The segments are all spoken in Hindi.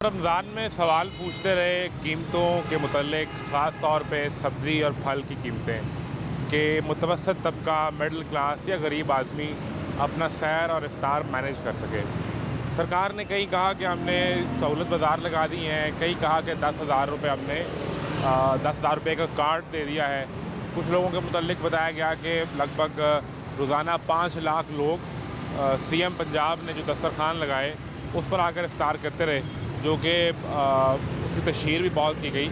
रमज़ान में सवाल पूछते रहे कीमतों के मुतल्लिक, ख़ास तौर पे सब्ज़ी और फल की कीमतें, कि मुतवसत तबका, मिडिल क्लास या गरीब आदमी अपना सैर और इफ्तार मैनेज कर सके। सरकार ने कई कहा कि हमने सहूलत बाज़ार लगा दी हैं, कई कहा कि 10,000 रुपये हमने 10,000 रुपये का कार्ड दे दिया है। कुछ लोगों के मुतल्लिक बताया गया कि लगभग रोज़ाना 5 लाख लोग सीएम पंजाब ने जो दस्तरखान लगाए उस पर आकर इफ्तार करते रहे, जो कि उसकी तशहीर भी बहुत की गई।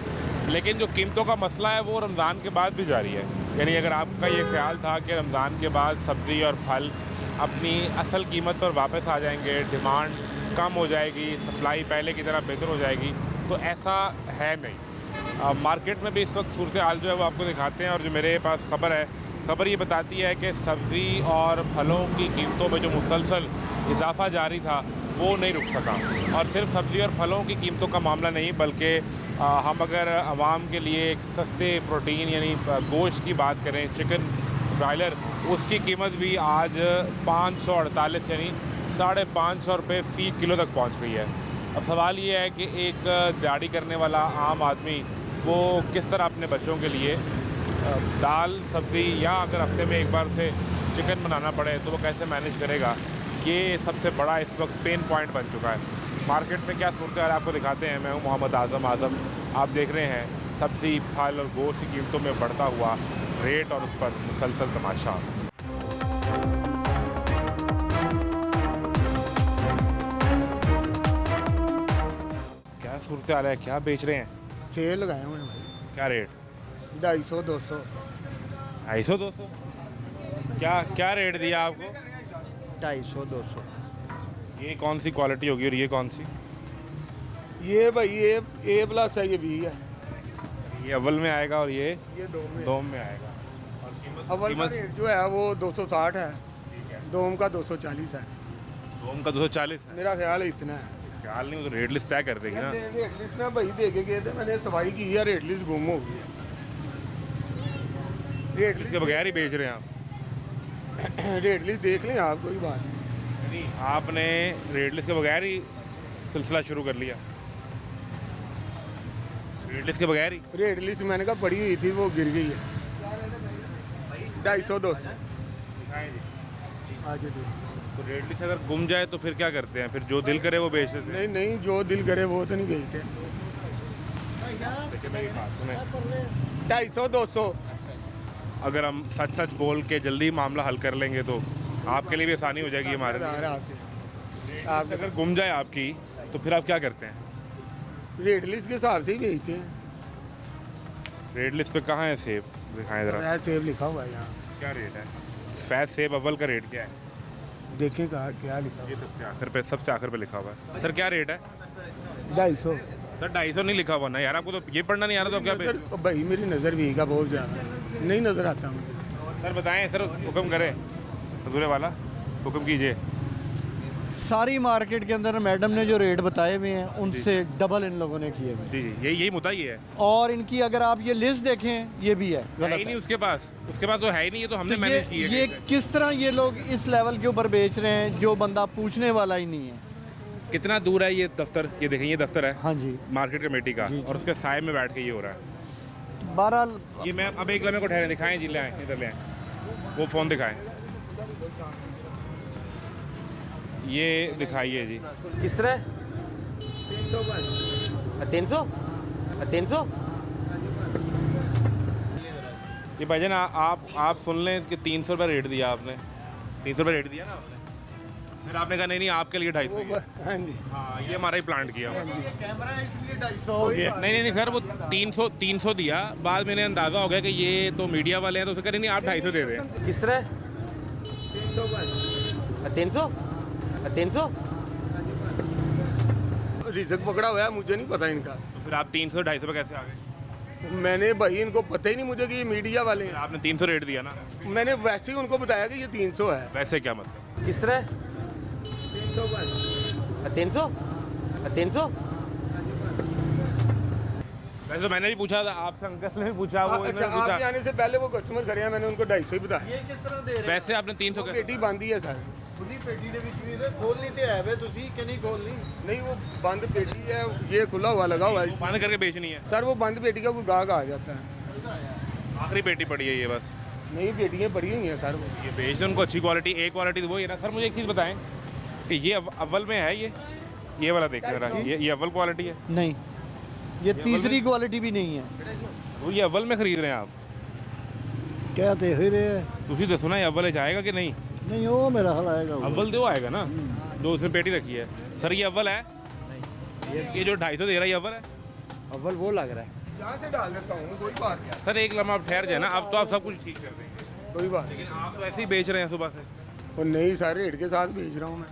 लेकिन जो कीमतों का मसला है वो रमज़ान के बाद भी जारी है। यानी अगर आपका ये ख्याल था कि रमज़ान के बाद सब्ज़ी और फल अपनी असल कीमत पर वापस आ जाएंगे, डिमांड कम हो जाएगी, सप्लाई पहले की तरह बेहतर हो जाएगी, तो ऐसा है नहीं। मार्केट में भी इस वक्त सूरत हाल जो है वो आपको दिखाते हैं। और जो मेरे पास खबर ये बताती है कि सब्ज़ी और फलों की कीमतों में जो मुसलसल इजाफा जारी था वो नहीं रुक सका। और सिर्फ सब्ज़ी और फलों की कीमतों का मामला नहीं, बल्कि हम अगर आवाम के लिए एक सस्ते प्रोटीन यानी गोश्त की बात करें, चिकन ब्रायलर, उसकी कीमत भी आज 548 यानी 550 रुपये फ़ी किलो तक पहुंच गई है। अब सवाल ये है कि एक दिहाड़ी करने वाला आम आदमी वो किस तरह अपने बच्चों के लिए दाल सब्ज़ी या अगर हफ्ते में एक बार से चिकन बनाना पड़े तो वो कैसे मैनेज करेगा। ये सबसे बड़ा इस वक्त पेन पॉइंट बन चुका है। मार्केट में क्या सूरत है आपको दिखाते हैं। मैं हूँ मोहम्मद आज़म। आप देख रहे हैं सब्ज़ी, फल और गोश्त की कीमतों में बढ़ता हुआ रेट और उस पर मुसलसल तमाशा। क्या सूरत हाल है, क्या बेच रहे हैं? सेल लगाए हुए हैं भाई। क्या रेट? 250 200 250 200? क्या रेट दिया आपको? 250 200। ये कौन सी क्वालिटी होगी और ये कौन सी? ये भाई ये ए प्लस है, ये बी है। ये अव्वल में आएगा और ये ये दोम में आएगा। और अव्वल का रेट जो है वो 260 है, ठीक है। दोम का 240 है। दोम का 240 है। मेरा ख्याल है इतना है। ख्याल नहीं, वो तो रेट लिस्ट तय कर देगी ना। रेट लिस्ट ना भाई दे के गए थे, मैंने सफाई की है, रेट लिस्ट गुम हो गई है। रेट इसके बगैर ही बेच रहे हैं आप? रेट लिस्ट देख लें आप, कोई बात नहीं, आपने रेट लिस्ट के बगैर ही सिलसिला शुरू कर लिया? रेट लिस्ट के बगैर ही? रेट लिस्ट मैंने कहा पड़ी हुई थी, वो गिर गई है। 250 200 आगे दे। तो रेट लिस्ट अगर गुम जाए तो फिर क्या करते हैं? फिर जो दिल करे वो बेच देते हैं? नहीं नहीं, जो दिल करे वो तो नहीं बेचते। देखिए मेरी बात सुने, 250 200। अगर हम सच बोल के जल्दी मामला हल कर लेंगे तो आपके लिए भी आसानी हो जाएगी हमारे लिए। आप अगर गुम जाए आपकी तो फिर आप क्या करते हैं? रेट लिस्ट के हिसाब से ही बेचते हैं। रेट लिस्ट पे कहाँ है सेब? दिखाएं ज़रा। सफेद सेब लिखा हुआ है यहाँ। क्या रेट है सफ़ेद सेब अव्वल का? रेट क्या है? देखें कहा क्या लिखा ये सबसे आखिर पे लिखा हुआ है। सर क्या रेट है? 250। सर 250 नहीं लिखा हुआ ना यार, आपको तो ये पढ़ना नहीं आ रहा तो क्या पे? भाई मेरी नज़र भी है बहुत ज़्यादा, नहीं नज़र आता मुझे। सर बताएं सर, हुक्म करें, हजूरे वाला हुक्म कीजिए। सारी मार्केट के अंदर मैडम ने जो रेट बताए हुए हैं उनसे डबल इन लोगों ने किए हुए हैं। जी यही मुद्दा ही है। और इनकी अगर आप ये लिस्ट देखें, ये भी है गलत ही नहीं है। उसके पास तो है ही नहीं, ये तो हमने तो मैनेज की है। ये किस तरह ये लोग इस लेवल के ऊपर बेच रहे हैं जो बंदा पूछने वाला ही नहीं है। कितना दूर है ये दफ्तर? ये देखें, ये दफ्तर है हाँ जी, मार्केट कमेटी का, जी, और उसके साए में बैठ के ये हो रहा है। 12 ये मैं अब एक लम्हे को ठहरे दिखाएं जी, ले आए इधर ले आए, वो फ़ोन दिखाएं, ये दिखाइए जी। किस तरह? 300 300। ये भाईजान आप सुन लें कि 300 रुपये रेट दिया आपने, 300 रुपये रेट दिया ना आपने, फिर आपने कहा नहीं आपके लिए 250। हाँ जी, हाँ ये हमारा ही प्लांट किया हुआ। कैमरा है इसलिए 250 हो गया। नहीं सर, वो 300 दिया, बाद मैंने अंदाज़ा हो गया कि ये तो मीडिया वाले हैं, तो उसने कहा नहीं आप 250 दे दें। किस तरह? 300 300। रिजक पकड़ा हुआ है, मुझे नहीं पता इनका। तो फिर आप 300 250 पे कैसे आ गए? मैंने भाई इनको पता ही नहीं मुझे कि ये मीडिया वाले फिर हैं। आपने 300 रेट दिया ना? मैंने वैसे ही उनको बताया कि ये 300 है। वैसे क्या मतलब? किस तरह? 300 300। वैसे तो मैंने भी पूछा था आपसे, अंकल ने भी पूछा, वो अच्छा, इन्होंने आपके पूछा। आने से पहले वो कस्टमर खड़े हैं, मैंने उनको 250 ही बताया। ये किस तरह दे रहे हैं? वैसे आपने 300 पेटी बांधी है सर। खुली पेटी ਦੇ ਵਿੱਚ ਵੀ ਖੋਲਣੀ ਤੇ ਹੈ ਵੇ ਤੁਸੀਂ ਕਿ ਨਹੀਂ ਖੋਲਣੀ नहीं वो बंद पेटी है, ये खुला हुआ लगा हुआ है बंद करके बेचनी है। सर। वो बंद पेटी का कोई गाहक आ जाता है। आखिरी पेटी पड़ी है ये बस, नई पेटियाँ पड़ी हुई हैं सर। वो ये बेच दो उनको अच्छी क्वालिटी, ए क्वालिटी तो वही है ना। सर मुझे एक चीज़ बताएं कि ये अव्वल में है, ये वाला देख रहा है, ये अव्वल क्वालिटी है। नहीं ये तीसरी क्वालिटी भी नहीं है वो ये अव्वल में खरीद रहे हैं आप? क्या दे ही रहे हैं ਤੁਸੀਂ ਦੱਸੋ ਨਾ, ये अव्वल जाएगा कि नहीं? नहीं वो मेरा हल आएगा अव्वल दो आएगा ना, जो उसने पेटी रखी है। सर ये अव्वल है? ये जो 250 दे रहा है ये अव्वल है? अव्वल वो लग रहा है, यहाँ से डाल देता हूँ, कोई बात नहीं। सर एक लम्हा आप ठहर जाए ना, अब तो आप सब कुछ ठीक कर देंगे, कोई बात नहीं। लेकिन आप तो ऐसे ही बेच रहे हैं सुबह से। और नहीं सर, रेट के साथ बेच रहा हूँ मैं।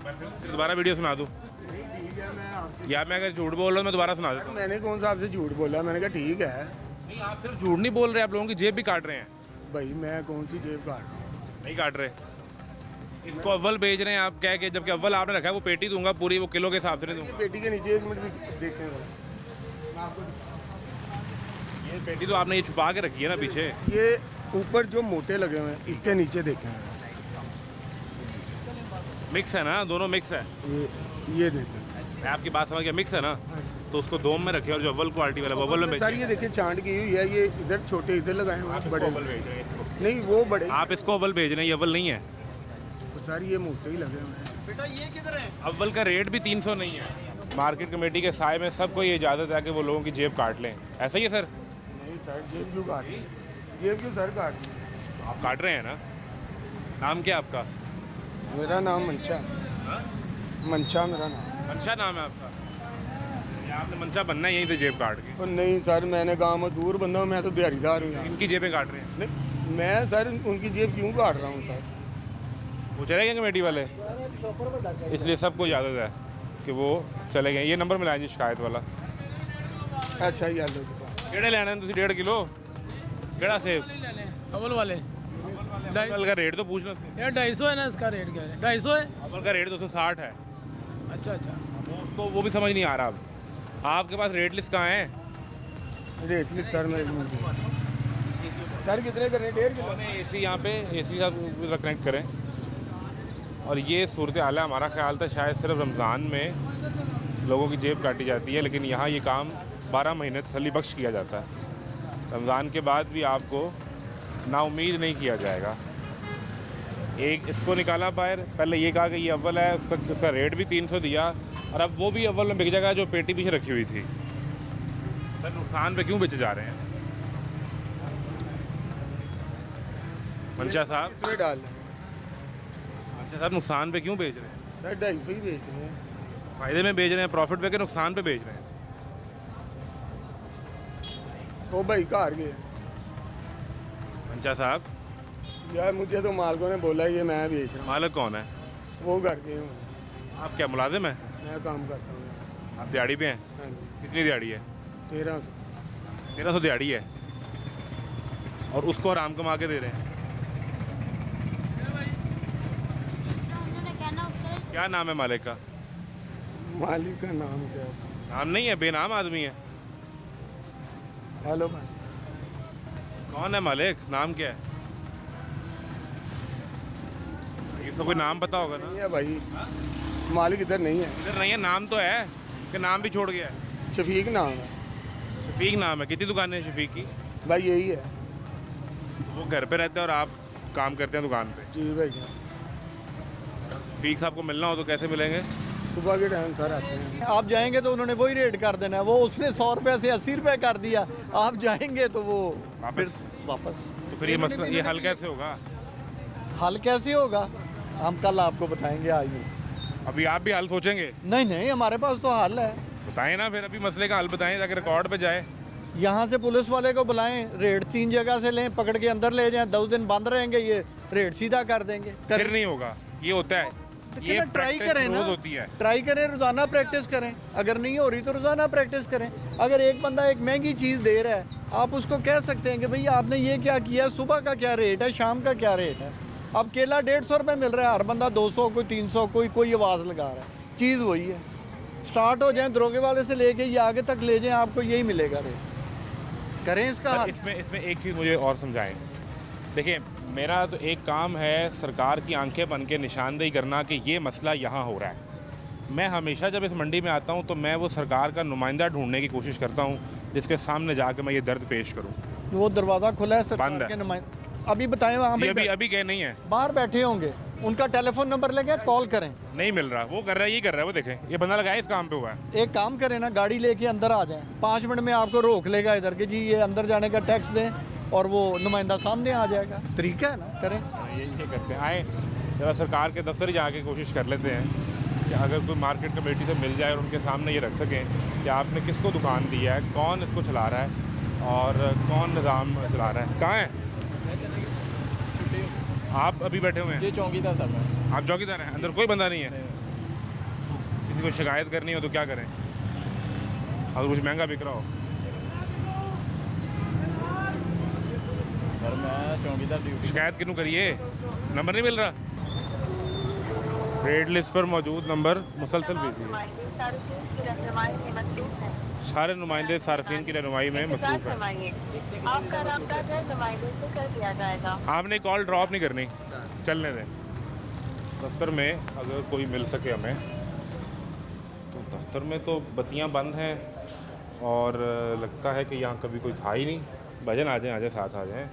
फिर दोबारा वीडियो सुना दूँ नहीं ठीक है, मैं आपसे, या मैं अगर झूठ बोल रहा हूँ मैं दोबारा सुना देता हूँ। मैंने कौन सा आपसे झूठ बोला? मैंने कहा ठीक है नहीं आप सिर्फ झूठ नहीं बोल रहे, आप लोगों की जेब भी काट रहे हैं। भाई, मैं कौन सी जेब काट रहा हूँ? नहीं काट रहे, इसको अव्वल बेच रहे हैं आप कह के, जबकि अव्वल आपने रखा है। वो पेटी दूंगा पूरी, वो किलो के हिसाब से नहीं ये दूंगा। पेटी के नीचे एक मिनट देखते हैं। मैं आपको ये पेटी तो आपने ये छुपा के रखी है ना पीछे। ये ऊपर जो मोटे लगे हुए हैं, इसके नीचे देखें। मिक्स है ना, दोनों मिक्स है। ये देखें मैं आपकी बात समझ गया, मिक्स है ना, तो उसको दोम में रखे और जो अव्वल क्वालिटी वाला वो अव्वल में सर। बेचें। ये देखिए छांट की हुई है, ये इधर छोटे इधर लगाए हुए हैं, बड़े अव्वल बेच रहे हैं इसको। नहीं वो बड़े। आप इसको अव्वल भेज रहे हैं, ये अव्वल नहीं है। तो सर ये मोटे ही लगे हुए हैं। बेटा ये किधर है अव्वल का रेट भी 300 नहीं है। मार्केट कमेटी के साय में सबको ये इजाज़त है कि वो लोगों की जेब काट लें, ऐसा ही है सर? नहीं सर, जेब क्यों काट रही? जेब क्यों सर काट रही? आप काट रहे हैं ना। नाम क्या आपका? मेरा नाम मंशा, मंशा मेरा नाम। मंशा नाम है आपका? या आपने मंशा बनना है यहीं से जेब काट के? और नहीं सर, मैंने गाँव में दूर बंदा हूँ, मैं तो दिहाड़ीदार हूँ यहाँ। इनकी जेबें काट रहे हैं? नहीं, मैं सर उनकी जेब क्यों काट रहा हूँ सर? वो चले गए कमेटी वाले, इसलिए सबको इजाज़त है कि वो चले गए। ये नंबर मिलाएं जी शिकायत वाला। अच्छा ये लो जी। ਕਿਹੜੇ ਲੈਣੇ ਨੇ ਤੁਸੀਂ 1.5 ਕਿਲੋ? ਕਿਹੜਾ सेब? अव्वल वाले अव्वल का रेट तो पूछना। यार 250 है ना, इसका रेट क्या है? 250 है। अव्वल का रेट 260 है। अच्छा अच्छा, तो वो भी समझ नहीं आ रहा अब। आपके पास रेट लिस्ट कहाँ है? रेट लिस्ट सर मेरे सर कितने करने? 1.5 किलो। एसी यहाँ पे एसी साथ कनेक्ट करें। और ये सूरत हाल है। हमारा ख्याल था शायद सिर्फ रमज़ान में लोगों की जेब काटी जाती है, लेकिन यहाँ ये काम 12 महीने तसल्ली बख्श किया जाता है। रमज़ान के बाद भी आपको नाउम्मीद नहीं किया जाएगा। एक इसको निकाला बाहर, पहले ये कहा कि ये अव्वल है, उसका रेट भी 300 दिया, और अब वो भी अव्वल में बिक जाएगा जो पेटी पीछे रखी हुई थी। सर नुकसान पे क्यों बेचे जा रहे हैं मंशा साहब? इसमें डाल लें मंशा साहब, नुकसान पे क्यों बेच रहे हैं? सर, 250 ही बेच रहे हैं। फ़ायदे में बेच रहे हैं, प्रॉफिट पे के नुकसान पे बेच रहे हैं? ओ भाई घर गए मंशा साहब, यार, मुझे तो मालकों ने बोला ये मैं बेच रहा हूँ। मालिक कौन है? वो घर गए हूँ, आप क्या मुलाजिम हैं? मैं काम करता हूँ। आप दिहाड़ी पे हैं? हाँ जी, कितनी दिहाड़ी है? 1300। 1300 दिहाड़ी है, और उसको आराम कमा के दे रहे हैं। उन्होंने कहना उसका क्या नाम है मालिक का? मालिक का नाम क्या है? नाम नहीं है, बेनाम आदमी है। हेलो भाई, कौन है मालिक? नाम क्या है? इसका कोई नाम पता होगा ना? नहीं है भाई, मालिक इधर नहीं है। इधर नहीं है, नाम तो है कि नाम भी छोड़ गया है? शफीक नाम है शफीक नाम है। कितनी दुकानें हैं शफीक की? भाई, यही है। वो घर पे रहते हैं और आप काम करते हैं दुकान पे। जी भाई, शफीक साहब को मिलना हो तो कैसे मिलेंगे? सुबह के टाइम सर आते हैं। आप जाएंगे तो उन्होंने वही रेट कर देना है। वो उसने 100 रुपये से 80 रुपये कर दिया, आप जाएंगे तो वो फिर वापस। तो फिर ये मसला, ये हल कैसे होगा? हल कैसे होगा हम कल आपको बताएंगे। आज नहीं, अभी आप भी हल सोचेंगे? नहीं नहीं, हमारे पास तो हल है। बताएं ना फिर, अभी मसले का हल बताएं ताकि रिकॉर्ड पे जाए। यहाँ से पुलिस वाले को बुलाएं, रेट 3 जगह से लें, पकड़ के अंदर ले जाएं, 2 दिन बंद रहेंगे, ये रेट सीधा कर देंगे। फिर नहीं होगा, ये होता है। ये ट्राई practice करें ना, रोज होती है। ट्राई करें, रोजाना प्रैक्टिस करें। अगर नहीं हो रही तो रोजाना प्रैक्टिस करें। अगर एक बंदा एक महंगी चीज़ दे रहा है, आप उसको कह सकते हैं कि भाई आपने ये क्या किया, सुबह का क्या रेट है, शाम का क्या रेट है। अब केला 150 रुपये मिल रहा है, हर बंदा 200, कोई 300, कोई आवाज़ लगा रहा है। चीज़ वही है। स्टार्ट हो जाए दरोगे वाले से लेके ये आगे तक ले जाएं, आपको यही मिलेगा रेट। करें इसका हल। इसमें एक चीज़ मुझे और समझाएं देखिए, मेरा तो एक काम है सरकार की आंखें बन के निशानदेही करना कि ये मसला यहाँ हो रहा है। मैं हमेशा जब इस मंडी में आता हूँ तो मैं वो सरकार का नुमाइंदा ढूंढने की कोशिश करता हूँ जिसके सामने जाकर मैं ये दर्द पेश करूँ। वो दरवाज़ा खुला है बंद सरकार है। के नुमाइंदे अभी बताएं वहाँ जी, पे अभी गए नहीं है, बाहर बैठे होंगे, उनका टेलीफोन नंबर लेके कॉल करें। नहीं मिल रहा। वो कर रहा है, ये कर रहा है, वो देखें, ये बंदा लगाया इस काम पे हुआ है। एक काम करें ना, गाड़ी लेके अंदर आ जाएं, 5 मिनट में आपको रोक लेगा इधर के, जी ये अंदर जाने का टैक्स दें और वो नुमाइंदा सामने आ जाएगा। तरीका है ना, करें। ये करते हैं, आए जरा सरकार के दफ्तर ही जाके कोशिश कर लेते हैं कि अगर कोई मार्केट कमेटी से मिल जाए और उनके सामने ये रख सकें कि आपने किसको दुकान दी है, कौन इसको चला रहा है और कौन निज़ाम चला रहा है। कहाँ है आप? अभी बैठे हुए हैं? ये चौकीदार सर मैं। आप चौकीदार हैं? अंदर कोई बंदा नहीं है? किसी को शिकायत करनी हो तो क्या करें अगर कुछ महंगा बिक रहा हो? सर मैं चौकीदार ड्यूटी। शिकायत क्यों करिए? नंबर नहीं मिल रहा? रेड लिस्ट पर मौजूद नंबर मुसलसल भेजिए। सारे नुमाइंदे सार्फिन की रहनुमाई में मसरूफ है। आपका राब्ता जो नुमाइंदे से कर दिया जाएगा। आपने कॉल ड्रॉप नहीं करनी, चलने दें। दफ्तर में अगर कोई मिल सके हमें तो। दफ्तर में तो बत्तियां बंद हैं और लगता है कि यहाँ कभी कोई था ही नहीं। भजन आ जाएं, साथ आ जाएं,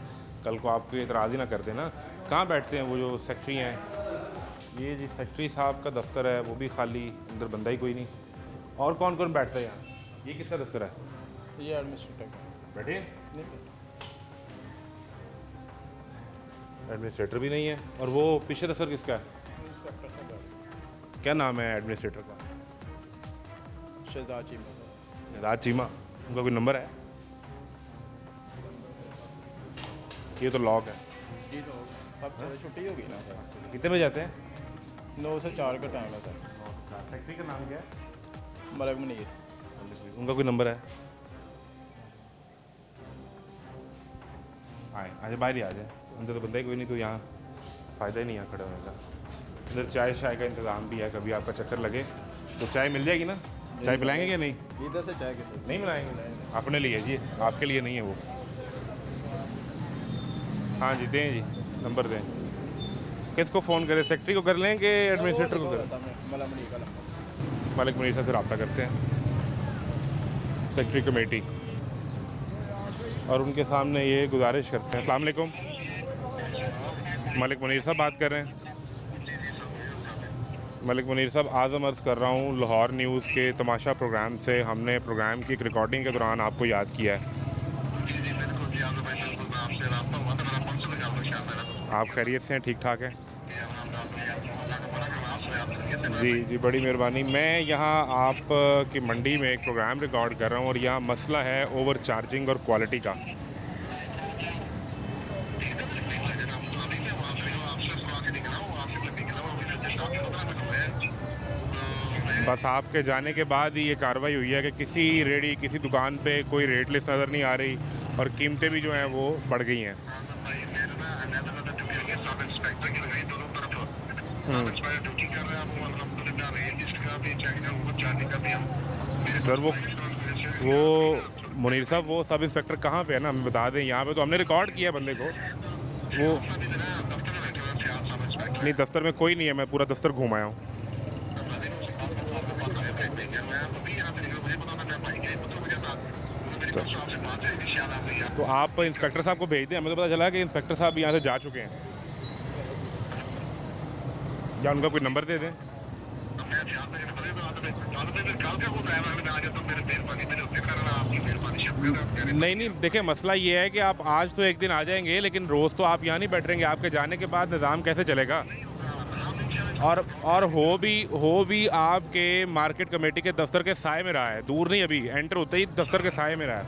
कल को आपको एतराज़ ही ना कर देना। कहाँ बैठते हैं वो जो सेक्रेटरी हैं? ये जी सेक्रेटरी साहब का दफ्तर है, वो भी खाली, अंदर बंदा ही कोई नहीं। और कौन कौन बैठता है यहाँ? ये किसका दफ्तर है? ये एडमिनिस्ट्रेटर बैठे एडमिनिस्ट्रेटर भी नहीं है। और वो पीछे दफ्तर किसका है? क्या नाम है एडमिनिस्ट्रेटर का? शहजाद चीमा सर। राज चीमा। उनका कोई नंबर है? ये तो लॉक है। जी तो सब छुट्टी होगी ना सर। कितने बजे जाते हैं? 9 से 4 का टाइम है सर। सेक्रेटरी का नाम क्या है? मलक मुनीर। उनका कोई नंबर है? आए आज बाहर ही आ जाए, अंदर तो बंदा ही कोई नहीं, तो यहाँ फ़ायदा ही नहीं यहाँ खड़े होने का। इधर चाय शाय का इंतज़ाम भी है, कभी आपका चक्कर लगे तो चाय मिल जाएगी ना? चाय पिलाएंगे क्या? नहीं इधर से चाय के नहीं मिलाएंगे, अपने लिए जी, आपके लिए नहीं है वो। हाँ जी दें जी, नंबर दें। किसको फ़ोन करें? सेक्रेटरी को कर लें कि एडमिनिस्ट्रेटर को करें? मलिक मुनीर साहब से रब्ता करते हैं, सेक्रेटरी कमेटी, और उनके सामने ये गुजारिश करते हैं। अस्सलाम वालेकुम, मलिक मुनीर साहब बात कर रहे हैं? मलिक मुनीर साहब, आज़म अर्ज़ कर रहा हूँ, लाहौर न्यूज़ के तमाशा प्रोग्राम से हमने प्रोग्राम की एक रिकॉर्डिंग के दौरान आपको याद किया है। आप खैरियत से हैं? ठीक ठाक हैं? जी जी, बड़ी मेहरबानी। मैं यहाँ आप की मंडी में एक प्रोग्राम रिकॉर्ड कर रहा हूँ और यहाँ मसला है ओवर चार्जिंग और क्वालिटी का। बस आपके जाने के बाद ही ये कार्रवाई हुई है कि किसी रेडी, किसी दुकान पे कोई रेट लिस्ट नज़र नहीं आ रही और कीमतें भी जो हैं वो बढ़ गई हैं। सर वो मुनीर साहब, वो सब इंस्पेक्टर कहाँ पे है ना, हमें बता दें। यहाँ पे तो हमने रिकॉर्ड किया बंदे को, वो नहीं, दफ्तर में कोई नहीं है, मैं पूरा दफ्तर घूम आया हूँ। तो आप इंस्पेक्टर साहब को भेज दें, हमें तो पता चला कि इंस्पेक्टर साहब यहाँ से जा चुके हैं, या उनका कोई नंबर दे दें। नहीं, देखें मसला ये है कि आप आज तो एक दिन आ जाएंगे, लेकिन रोज़ तो आप यहाँ नहीं बैठ रहेंगे। आपके जाने के बाद निज़ाम कैसे चलेगा? और हो भी आपके मार्केट कमेटी के दफ्तर के साए में रहा है, दूर नहीं, अभी एंटर होते ही दफ्तर के साए में रहा है।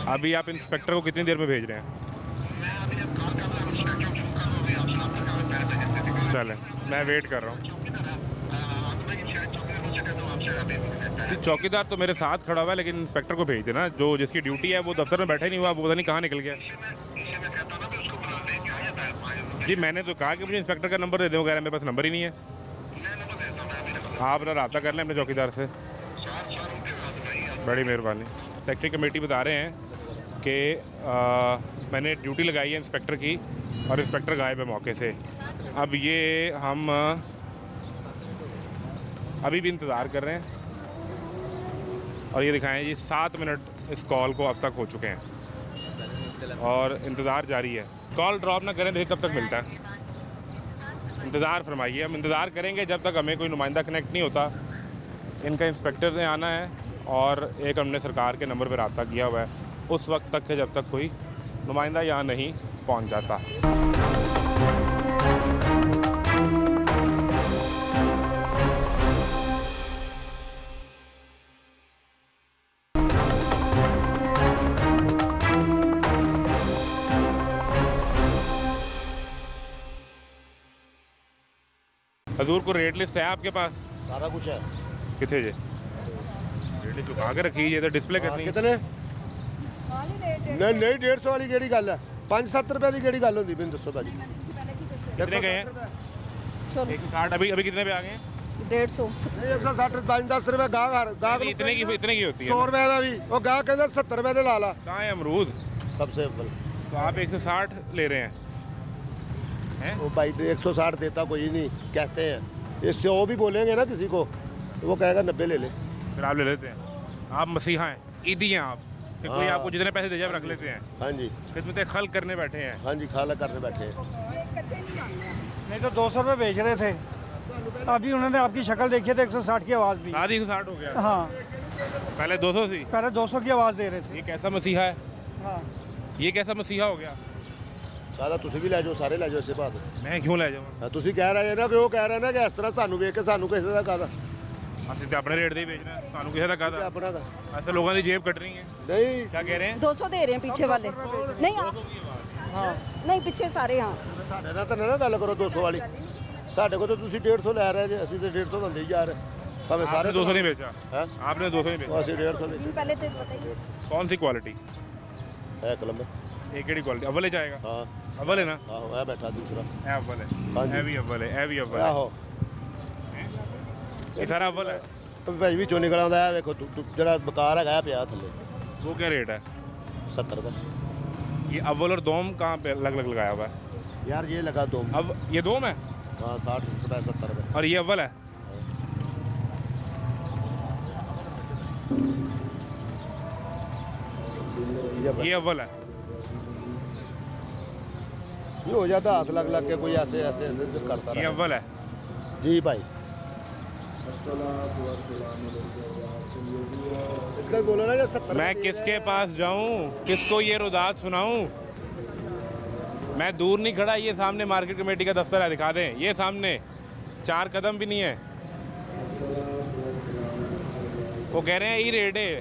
अभी आप इंस्पेक्टर को कितनी देर में भेज रहे हैं? चलें, मैं वेट कर रहा हूँ। चौकीदार तो मेरे साथ खड़ा हुआ है, लेकिन इंस्पेक्टर को भेज देना, जो जिसकी ड्यूटी है वो दफ्तर में बैठा ही नहीं हुआ, वो पता नहीं कहाँ निकल गया। जी मैंने तो कहा कि मुझे इंस्पेक्टर का नंबर दे दो, कह रहे मेरे पास नंबर ही नहीं है। आप अपना रब्ता कर लें अपने चौकीदार से। बड़ी मेहरबानी। सेक्रेटरी कमेटी बता रहे हैं कि मैंने ड्यूटी लगाई है इंस्पेक्टर की और इंस्पेक्टर गायब है मौके से। अब ये हम अभी भी इंतज़ार कर रहे हैं और ये दिखाएं जी 7 मिनट इस कॉल को अब तक हो चुके हैं और इंतज़ार जारी है। कॉल ड्रॉप ना करें, देखिए कब तक मिलता है। इंतज़ार फरमाइए, हम इंतज़ार करेंगे जब तक हमें कोई नुमाइंदा कनेक्ट नहीं होता। इनका इंस्पेक्टर ने आना है और एक हमने सरकार के नंबर पर रब्ता किया हुआ है उस वक्त तक के जब तक कोई नुमाइंदा यहाँ नहीं पहुँच जाता। हजूर को रेट लिस्ट है आपके पास? सारा कुछ है। कितने जे रेट लिस्ट छुपा के रखी है, तो डिस्प्ले करनी है। कितने? नहीं नहीं 150 वाली केड़ी गल है? 5-7 रुपए की केड़ी गल होंदी? मैनूं दसो भाजी कितने गए हैं? 160। अभी अभी कितने पे आ गए हैं? 150 नहीं 160 5-10 रुपए गाहक इतने की होती है 100 रुपए का भी वो गाहक कहता 70 रुपए दे ला ला। कहाँ है अमरूद? सबसे अव्वल तो आप 160 ले रहे हैं? वो भाई 160 देता कोई नहीं, कहते हैं इससे वो भी बोलेंगे ना किसी को तो वो कहेगा 90 ले ले। फिर आप ले लेते हैं? आप मसीहा हैं, ईदी हैं आप कि कोई हाँ। आपको जितने पैसे दे जाए आप रख लेते हैं? हाँ जी खिदमत खल करने बैठे हैं। हाँ जी खाला करने बैठे हैं। नहीं तो 200 रुपये बेच रहे थे, अभी उन्होंने आपकी शक्ल देखी है तो 160 की आवाज़ दी। आधी 160 हो गया। हाँ पहले 200 थी। पहले 200 की आवाज़ दे रहे थे। ये कैसा मसीहा है? हाँ ये कैसा मसीहा हो गया? दादा ਤੁਸੀਂ ਵੀ ਲੈ ਜਾਓ, ਸਾਰੇ ਲੈ ਜਾਓ ਇਸੇ ਬਾਤ। मैं क्यों ले जाऊँ? ਤੁਸੀਂ ਕਹਿ ਰਹੇ ਨਾ ਕਿ ਉਹ ਕਹਿ ਰਿਹਾ ਨਾ ਕਿ ਇਸ ਤਰ੍ਹਾਂ ਤੁਹਾਨੂੰ ਵੇਖ ਕੇ ਸਾਨੂੰ ਕਿਸੇ ਦਾ ਕਾਹਦਾ ਅਸੀਂ ਤੇ ਆਪਣੇ ਰੇਟ ਦੇ ਹੀ ਵੇਚਣਾ, ਤੁਹਾਨੂੰ ਕਿਸੇ ਦਾ ਕਾਹਦਾ? ਆਪਣਾ ਦਾ ऐसे लोगों की जेब कट रही है। ਨਹੀਂ। क्या कह रहे हैं? 200 दे रहे हैं पीछे वाले। नहीं हाँ नहीं पीछे सारे हाँ। ਸਾਡੇ ਨਾਲ ਤਾਂ ਨਾ ਗੱਲ ਕਰੋ 200 ਵਾਲੀ, ਸਾਡੇ ਕੋਲ ਤਾਂ ਤੁਸੀਂ 150 ਲੈ ਰਹੇ ਜੇ, ਅਸੀਂ ਤਾਂ 150 ਦਿੰਦੇ ਹੀ ਜਾ ਰਹੇ ਭਾਵੇਂ आपने ਸਾਰੇ 200 नहीं बेचा? हैं? आपने 200 नहीं बेचा? ਅਸੀਂ 150 ਲੈ पहले तो बताइए कौन सी क्वालिटी? ਹੈ ਕਲਮ। एक केड़ी क्वालिटी? अव्वल ही जाएगा? ਹਾਂ अव्वल है ना? ਆਹੋ ਇਹ ਬੈਠਾ ਦੂਸਰਾ। है अव्वल है। हाँ जी। है भी अव्वल है, है भी अव्वल है। ਆਹੋ ये सारा अव्वल है। ਭਾਈ ਵਿੱਚੋਂ ਨਿਕਲ ਆਉਂਦਾ ਹੈ, ਵੇਖੋ ਜਿਹੜਾ ਬਕਾਰ ਹੈਗਾ ਪਿਆ ਥੱਲੇ वो क्या रेट है? 70 ਦਾ। ये अव्वल और दोम कहाँ पे अलग अलग लगाया हुआ है? यार ये लगा दो। अब ये दोम है हाँ 60 रुपये 70 रुपये। और ये अव्वल है। ये अव्वल है। ये हो जाता हाथ लग लग के कोई ऐसे ऐसे ऐसे करता ये रहा। अव्वल है। जी भाई इसका बोलो ना 70। मैं किसके पास जाऊं, किसको ये रुदात सुनाऊं? मैं दूर नहीं खड़ा, ये सामने मार्केट कमेटी का दफ्तर है, दिखा दें। ये सामने 4 कदम भी नहीं है। वो कह रहे हैं ये रेट है,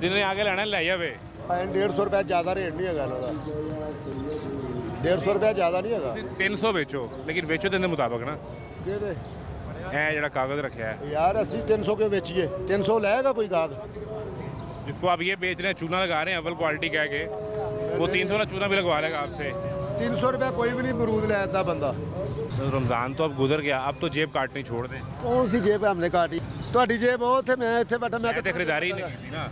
जिन्हें आगे लेना ले आइए वे। 150 रुपये ज़्यादा रेट नहीं है इन्हों का। 150 रुपये ज़्यादा नहीं है। 300 बेचो, लेकिन बेचो तो मुताबिक ना। कहते है जरा कागज़ रखा है, यार अस्सी 300 के बेचिए, 300 लाएगा कोई गाहक? जिसको आप ये बेच रहे हैं, चूना लगा रहे हैं अव्वल क्वालिटी कह के, वो 300 वाला चूना भी लगवा लेगा आपसे। 300 रुपये कोई भी नहीं मरूद ले आता बंदा। रमज़ान तो अब गुजर गया, अब तो जेब काटनी छोड़ दें। कौन सी जेब है हमने काटी? ਤੁਹਾਡੀ जेब वो थे, मैं इतने बैठा मैं मैंने तो खरीदारी नहीं की थी ना।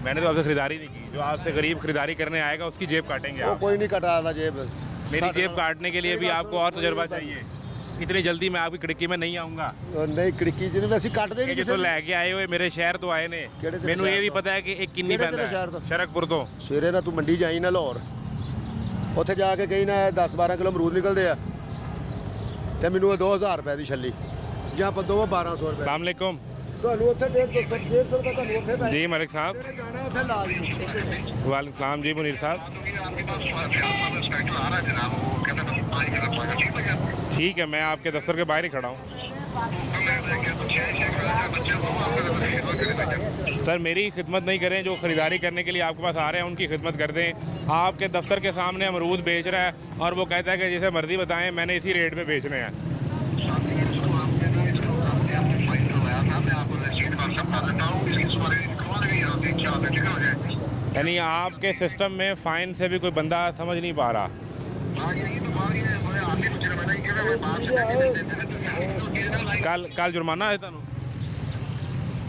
मैंने तो आपसे खरीदारी नहीं की। जो आपसे गरीब खरीदारी करने आएगा उसकी जेब काटेंगे वो आप। कोई नहीं कटा था जेब। मेरी जेब काटने के लिए भी आपको और तजर्बा चाहिए। इतनी जल्दी मैं आपकी खिड़की में नहीं आऊँगा। नहीं खिड़की जिन्हें वैसे कट देंगे ये जो लैके आए हुए मेरे शहर तो आए ने, ਕਿਹੜੇ ਤੇਰੇ ਮੈਨੂੰ ਇਹ ਸ਼ਹਿਰ ਵੀ ਤੋਂ? ਪਤਾ ਹੈ ਕਿ ਇਹ ਕਿੰਨੀ ਕਿਹੜੇ ਪੈਂਦਾ ਤੇਰੇ ਸ਼ਹਿਰ ਹੈ ਤੋਂ? ਸ਼ਰਕਪੁਰ ਤੋਂ। ਸਵੇਰੇ ਨਾ ਤੂੰ ਮੰਡੀ ਜਾਈ ਨਾ ਲਾਹੌਰ, ਉੱਥੇ ਜਾ ਕੇ ਕਹੀ ਨਾ 10-12 ਕਿਲੋ ਅਮਰੂਦ ਨਿਕਲਦੇ ਆ ਤੇ ਮੈਨੂੰ ਇਹ 2000 ਰੁਪਏ ਦੀ ਛੱਲੀ ਜਾਂ ਆਪਾਂ ਦੋਵਾਂ 1200 ਰੁਪਏ। अस्सलाम वालेकुम ਤੁਹਾਨੂੰ ਉੱਥੇ 150 ਰੁਪਏ ਤੁਹਾਨੂੰ ਉੱਥੇ ਪੈ जी मलिक साहब। ਜਾਣਾ ਉੱਥੇ ਲਾਜ਼ਮੀ। वालेकुम सलाम जी मुनीर साहब। ठीक है, मैं आपके दफ्तर के बाहर ही खड़ा हूँ। सर मेरी खिदमत नहीं करें, जो ख़रीदारी करने के लिए आपके पास आ रहे हैं उनकी खिदमत कर दें। आपके दफ्तर के सामने अमरूद बेच रहा है और वो कहता है कि जैसे मर्ज़ी बताएं, मैंने इसी रेट पे बेचने हैं। यानी आपके सिस्टम में फ़ाइन से भी कोई बंदा समझ नहीं पा रहा। कल जुर्माना है तुहानू?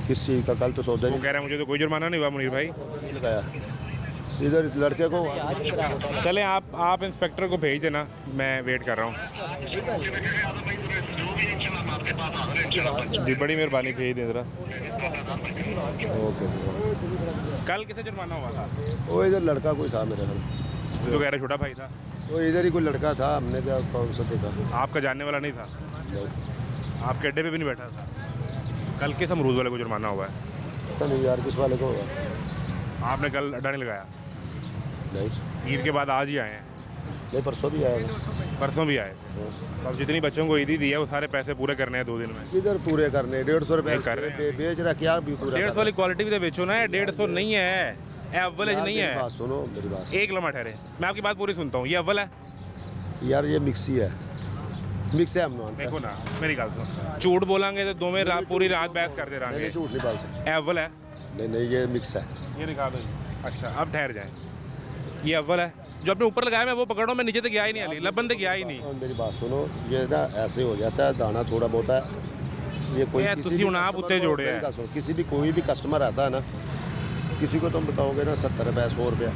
किस चीज़ का? कल तो सौदा वो कह रहे हैं मुझे तो कोई जुर्माना नहीं हुआ मुनीर भाई। नहीं लगाया। इधर लड़के को चले आप इंस्पेक्टर को भेज देना, मैं वेट कर रहा हूँ। जी बड़ी मेहरबानी, भेज दें ज़रा। ओके। कल किसे जुर्माना हुआ था? वो इधर लड़का कोई था मेरे घर, जो कह रहे छोटा भाई था। वो इधर ही कोई लड़का था, हमने क्या कौन सा देखा? आपका जानने वाला नहीं था? नहीं, आपके अड्डे पे भी नहीं बैठा था? कल किस अमरूद वाले को जुर्माना हुआ है? पता नहीं यार किस वाले को होगा। आपने कल अड्डा नहीं लगाया? नहीं ईद के बाद आज ही आए हैं? नहीं, परसों भी आया। परसों भी आए। तो अब जितनी बच्चों को ईदी दी है वो सारे पैसे पूरे करने हैं 2 दिन में। किधर पूरे करने? 150 रुपये कर रहे हैं। बेच रहा, क्या भी पूरा? 150 वाली क्वालिटी भी तो बेचो ना। 150 नहीं है, ये अव्वल यार, नहीं मेरी है। बात सुनो, मेरी बात। एक लम्हा ठहरे, मैं आपकी बात पूरी सुनता हूँ। ये अव्वल है यार ये मिक्सी है, मिक्स है। हम देखो ना, मेरी गल सुनो, झूठ बोलेंगे तो दो में पूरी रात बहस करते नहीं, रहेंगे। झूठ नहीं बोलते। ये अव्वल है? नहीं नहीं, ये मिक्स है। ये दिखा दो। अच्छा अब ठहर जाए, ये अव्वल है। जो आपने ऊपर लगाया मैं वो पकड़ो, मैं नीचे तक गया ही नहीं, अली लबन तक गया ही नहीं। और मेरी बात सुनो, ये ना ऐसे हो जाता है, दाना थोड़ा बहुत है। ये कोई ये किसी तुसी भी हुण आप customer उत्ते को- जोड़े मेरी हैं। बात सुनो, किसी भी कोई भी कस्टमर आता है ना, किसी को तुम बताओगे ना 70 रुपये 100 रुपया।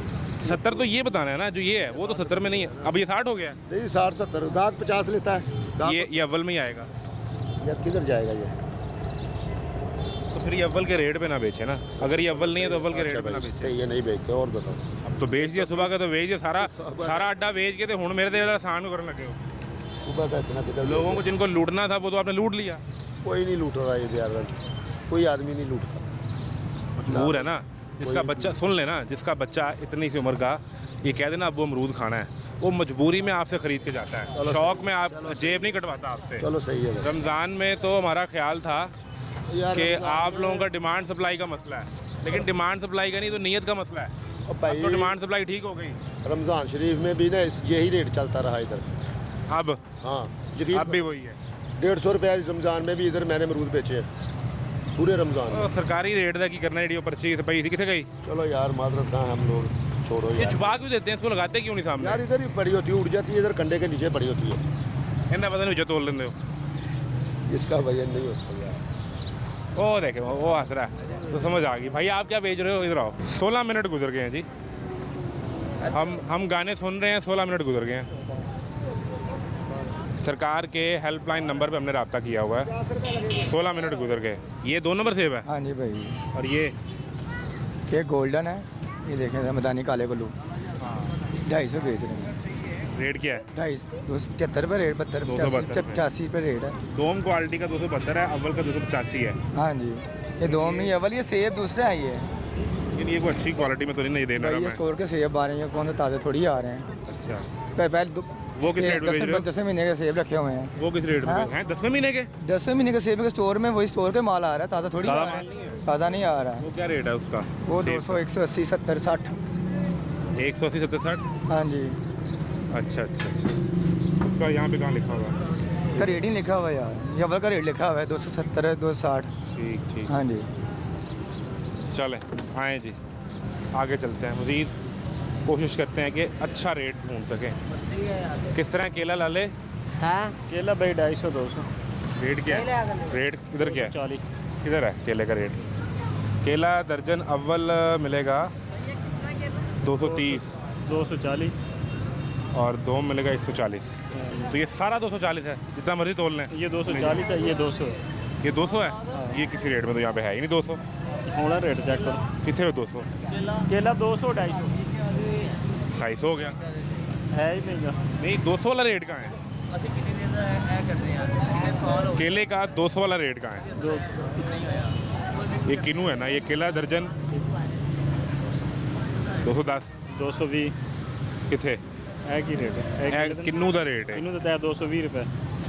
70 तो ये बताना है ना, जो ये है वो तो 70 में नहीं है। अब ये 60 हो गया। नहीं 60 70, गाहक 50 लेता है। गाहक ये अव्वल में ही आएगा। यार किधर जाएगा ये? तो फिर ये अव्वल के रेट पे ना बेचे ना। अगर ये अव्वल नहीं है तो अव्वल के रेट अच्छा पे ना भाई, बेचे। सही है, नहीं बेचते। और बताओ। अब तो बेच दिया, सुबह का तो बेच दिया, सारा अड्डा बेच के तो हुण मेरे दे आसान करने लगे हो। सुबह का इतना किधर? लोगों को जिनको लूटना था वो तो आपने लूट लिया। कोई नहीं लूट रहा ये यार, कोई आदमी नहीं लूटता। मजबूर है ना, जिसका बच्चा सुन लेना, जिसका बच्चा इतनी सी उम्र का ये कह देना अब वो अमरूद खाना है, वो मजबूरी में आपसे ख़रीद के जाता है। चलो शौक सही। में आप जेब नहीं कटवाता आपसे। चलो सही है भाई। रमज़ान में तो हमारा ख्याल था यार कि रमज़ान आप में- लोगों का डिमांड सप्लाई का मसला है, लेकिन डिमांड सप्लाई का नहीं तो नीयत का मसला है। अब अब भाई तो डिमांड सप्लाई ठीक हो गई। रमज़ान शरीफ में भी ना यही रेट चलता रहा इधर। अब हाँ यकीन अब भी वही है। 150 रुपये रमज़ान में भी इधर मैंने अमरूद बेचे हैं पूरे रमज़ान में। तो सरकारी रेट का की करना जी, पर्ची पई थी कितने गई? चलो यार माजरत कहाँ हम लोग, छोड़ो ये यार। छुपा क्यों देते हैं, इसको लगाते क्यों नहीं सामने? यार इधर ही पड़ी होती है, उड़ जाती है, इधर कंडे के नीचे पड़ी होती है। इन्हें पता नहीं तोल लेंगे हो। इसका वजन नहीं होता यार। ओ देखे वो हंस रहा है तो समझ आ गई। भाई आप क्या बेच रहे हो? इधर आओ। 16 मिनट गुजर गए हैं जी, हम गाने सुन रहे हैं, 16 मिनट गुजर गए हैं। सरकार के हेल्पलाइन नंबर पे हमने रब्ता किया हुआ है, 16 मिनट गुजर गए। ये 2 नंबर सेब है हाँ जी भाई, और ये गोल्डन है, ये देखें रमदानी काले कुल्लू 250 बेच रहे हैं। रेट क्या है? 275 रुपये रेट, 272 85 रुपये रेट है। दोम क्वालिटी का 272 है, अव्वल का 285 है। हाँ जी, ये दोम नहीं अव्वल, ये सेब दूसरे आई है लेकिन ये कोई अच्छी क्वालिटी में तो नहीं दे रहा भाई, ये मैं। स्टोर के सेब आ रहे हैं, कौन से ताज़े थोड़ी आ रहे हैं। अच्छा, पहले वो किस रेट पे बेच रहे हो? 10 महीने के सेब रखे हुए हैं। वो किस रेट में हाँ? हैं? 10वें महीने के 10वें महीने के सेब के स्टोर में वही स्टोर के माल आ रहा है, ताज़ा थोड़ी आ ताज़ा रहा माल नहीं है, है। ताज़ा नहीं आ रहा है। वो क्या रेट है उसका? वो सेब 200 180 70 60। 180 70 60। हाँ जी, अच्छा अच्छा अच्छा। उसका यहाँ पे कहाँ लिखा हुआ है? इसका रेट ही लिखा हुआ है यार, ये अव्वल का रेट लिखा हुआ है 270 है 260। ठीक ठीक, हाँ जी, चलें आएँ जी, आगे चलते हैं, मज़ीद कोशिश करते हैं कि अच्छा रेट ढूंढ सकें। किस तरह केला ला ले? केला भाई 250 200 रेट क्या है? रेट इधर क्या है? 40। किधर है केले का रेट? केला दर्जन अव्वल मिलेगा 230 240। और दोम मिलेगा 140। तो ये सारा 240 है, जितना मर्जी तोल लें। ये 240 है, ये 200 है। ये 200 है, ये किसी रेट में तो यहाँ पे है ही नहीं 200। थोड़ा रेट चेक करो, कितने में 200? केला 200 250 250 हो गया। है ही महंगा। नहीं 200 वाला रेट कहाँ है? केले का 200 वाला रेट कहाँ है? ये किनू है ना, ये केला दर्जन 210 220 किथे है की रेट है, किन्नू का रेट है। ਇਹਨੂੰ ਤਾਂ 220 रुपए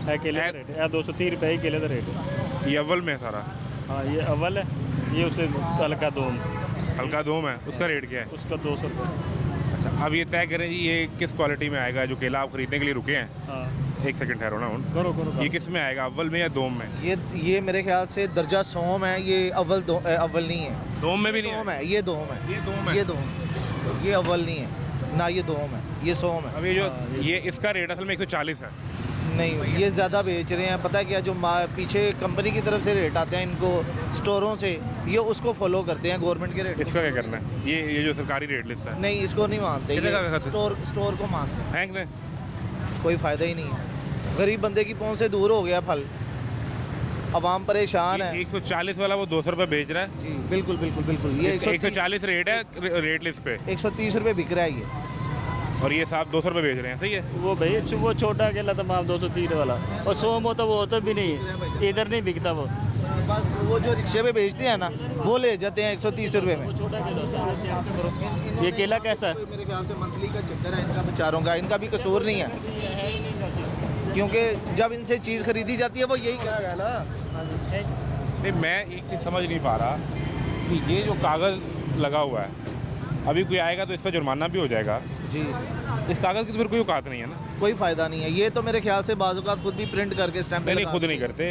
है केले का रेट है, 230 रुपए ही केले का रेट है। ये अव्वल में है सारा, हाँ ये अव्वल है, ये उससे हल्का दोम, हल्का दोम है, उसका रेट क्या है? उसका 200 रुपये। अच्छा अब ये तय करें जी, ये किस क्वालिटी में आएगा जो केला आप खरीदने के लिए रुके हैं? हाँ एक सेकंड ठहरो ना, करो करो ये किस में आएगा, अव्वल में या दोम में? ये मेरे ख्याल से दर्जा सोम है, ये अव्वल नहीं है। दोम में भी नहीं दोम है? है, ये दोम है, ये दोम है। ये दोम, ये अव्वल नहीं है ना, ये दोम है, ये सोम है। अब ये जो ये इसका रेट असल में 140 है, नहीं, ये ज़्यादा बेच रहे हैं। पता है क्या, जो पीछे कंपनी की तरफ से रेट आते हैं इनको स्टोरों से, ये उसको फॉलो करते हैं गवर्नमेंट के रेट। इसका क्या करना है? ये जो सरकारी रेट लिस्ट है, नहीं, इसको नहीं मानते, कितने का ये है सर? स्टोर को मानते हैं। फेंक दें। कोई फ़ायदा ही नहीं है, गरीब बंदे की पहुंच से दूर हो गया फल, आवाम परेशान है। 140 वाला वो 200 रुपये बेच रहा है। जी बिल्कुल बिल्कुल बिल्कुल, ये 140 रेट है रेट लिस्ट पे, 130 रुपये बिक रहा है ये। और ये साहब 200 रुपये बेच रहे हैं। सही है। वो भाई वो छोटा केला था माल 230 वाला, और 100 में तो वो होता भी नहीं, इधर नहीं बिकता वो। बस वो जो रिक्शे पे बेचते हैं ना, वो ले जाते हैं 130 रुपये में। ये केला कैसा है? मेरे ख्याल से मंथली का चक्कर है इनका बेचारों का, इनका भी कसूर नहीं है, क्योंकि जब इनसे चीज़ खरीदी जाती है वो यही कहते हैं ना। नहीं, मैं एक चीज़ समझ नहीं पा रहा कि ये जो कागज़ लगा हुआ है, अभी कोई आएगा तो इस पर जुर्माना भी हो जाएगा जी। इस कागज़ की तो फिर कोई औकात नहीं है ना। कोई फ़ायदा नहीं है, ये तो मेरे ख्याल से बाज़ औक़ात खुद भी प्रिंट करके स्टैंप नहीं, खुद नहीं करते,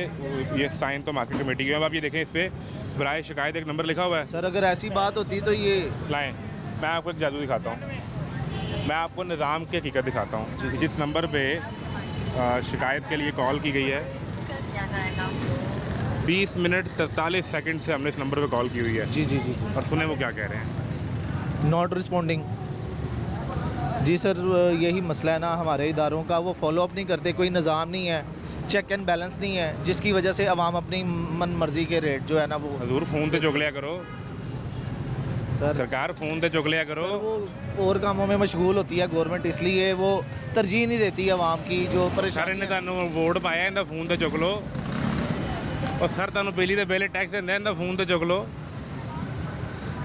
ये साइन तो मार्केट कमेटी के। अब आप ये देखें, इस पर बराए शिकायत एक नंबर लिखा हुआ है। सर अगर ऐसी बात होती तो ये लाएँ, मैं आपको एक जादू दिखाता हूँ, मैं आपको निज़ाम की हकीकत दिखाता हूँ। जिस नंबर पे शिकायत के लिए कॉल की गई है, 20 मिनट 43 सेकंड से हमने इस नंबर पे कॉल की हुई है। जी जी जी जी। और सुने वो क्या कह रहे हैं? Not responding. जी सर, यही मसला है ना हमारे इदारों का, वो फॉलो अप नहीं करते, कोई निज़ाम नहीं है, चेक एंड बैलेंस नहीं है, जिसकी वजह से आवाम अपनी मन मर्जी के रेट जो है ना वो। हजूर फ़ोन पे चुग लिया करो सर सरकार, फ़ोन पे चुग लिया करो। वो और कामों में मशगूल होती है गवर्नमेंट, इसलिए वो तरजीह नहीं देती है आवाम की जो सर परेशानी ने तुहानू वोट पाया, इनका फ़ोन ते चुग लो। और सर तुहानू बिजली के बिल टैक्स देंगे, इनका फ़ोन ते चुग लो।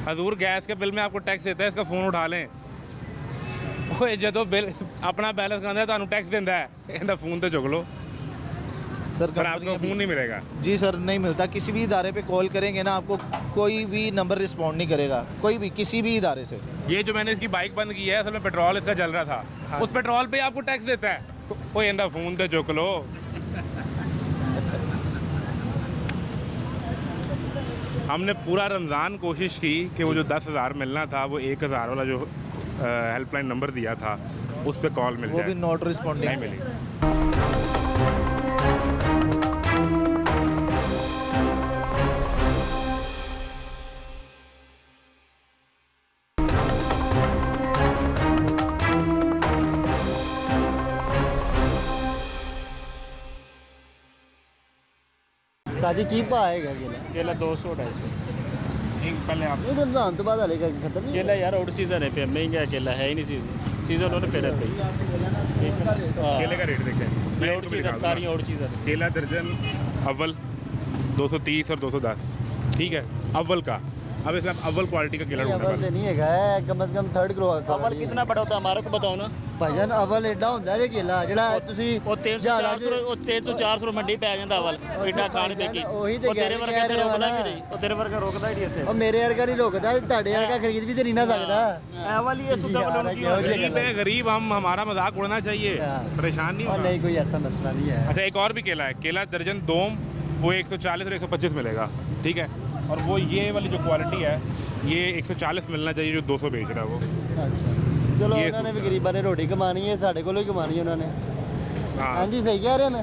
हजूर गैस के बिल में आपको टैक्स देता है, इसका फ़ोन उठा लें। ओए जो बिल अपना बैलेंस करांदा है, तुहानू टैक्स देंदा है, इनका फ़ोन ते चुग लो। सर पर आपको फ़ोन नहीं मिलेगा। जी सर, नहीं मिलता। किसी भी इदारे पे कॉल करेंगे ना, आपको कोई भी नंबर रिस्पॉन्ड नहीं करेगा, कोई भी किसी भी इदारे से। ये जो मैंने इसकी बाइक बंद की है, असल में पेट्रोल इसका जल रहा था। हाँ। उस पेट्रोल पे आपको टैक्स देता है, कोई इनका फ़ोन ते चुक लो। हमने पूरा रमज़ान कोशिश की कि वो जो 10,000 मिलना था, वो 1,000 वाला जो हेल्पलाइन नंबर दिया था, उस पर कॉल मिल वो जाए, भी नॉट रिस्पॉन्डिंग नहीं मिली। साजी की पाएगा केला? केला 200 250। पहले आप ये रमजान तो बाद वाले का खत्म नहीं केला यार, आउट सीजन है, पे महंगा केला है ही नहीं सीजन होने पे रहते केले का रेट देखें, आउट सीजन, सारी आउट सीजन। केला दर्जन अव्वल 230 और 210, ठीक है अव्वल का। अब इसमें आप अव्वल क्वालिटी का केला ढूंढना अव्वल नहीं है, कम से कम थर्ड ग्रो अव्वल कितना बड़ा होता है हमारे को बताओ ना ਭਾਜਨ ਅਵਲ ਐਡਾ ਹੁੰਦਾ ਜੇ ਕੇਲਾ ਜਿਹੜਾ ਤੁਸੀਂ ਉਹ 300-400 ਮੰਡੀ ਪੈ ਜਾਂਦਾ ਅਵਲ, ਐਡਾ ਖਾਣ ਬੇਕੀ। ਉਹੀ ਤੇ ਉਹ ਤੇਰੇ ਵਰਗਾ ਤੇ ਰੋਕਦਾ ਕਿ ਨਹੀਂ? ਉਹ ਤੇਰੇ ਵਰਗਾ ਰੋਕਦਾ ਹੀ ਨਹੀਂ ਇੱਥੇ। ਉਹ ਮੇਰੇ ਵਰਗਾ ਨਹੀਂ ਰੁਕਦਾ, ਤੁਹਾਡੇ ਵਰਗਾ ਖਰੀਦ ਵੀ ਤੇ ਨਹੀਂ ਨਾ ਸਕਦਾ। अवल ही तो डबल उनकी हो जाएगी। गरीब है, गरीब हम, हमारा मजाक उड़ना चाहिए, परेशान नहीं और होना। नहीं कोई ऐसा मसला नहीं है। अच्छा, एक और भी केला है, केला दर्जन दोम, वो 140 और 125 मिलेगा, ठीक है। और वो ये वाली जो क्वालिटी है, ये 140 मिलना चाहिए, जो 200 बेच रहा है वो। ਅੱਛਾ ਚਲੋ, ਇਹ ਉਹਨਾਂ ਨੇ ਵੀ ਗਰੀਬਾਂ ਨੇ ਰੋਟੀ ਕਮਾਣੀ ਹੈ, ਸਾਡੇ ਕੋਲੋਂ ਹੀ ਕਮਾਣੀ ਉਹਨਾਂ ਨੇ। हाँ ਹਾਂਜੀ ਸਹੀ ਕਹਿ ਰਿਹਾ ਮੈਂ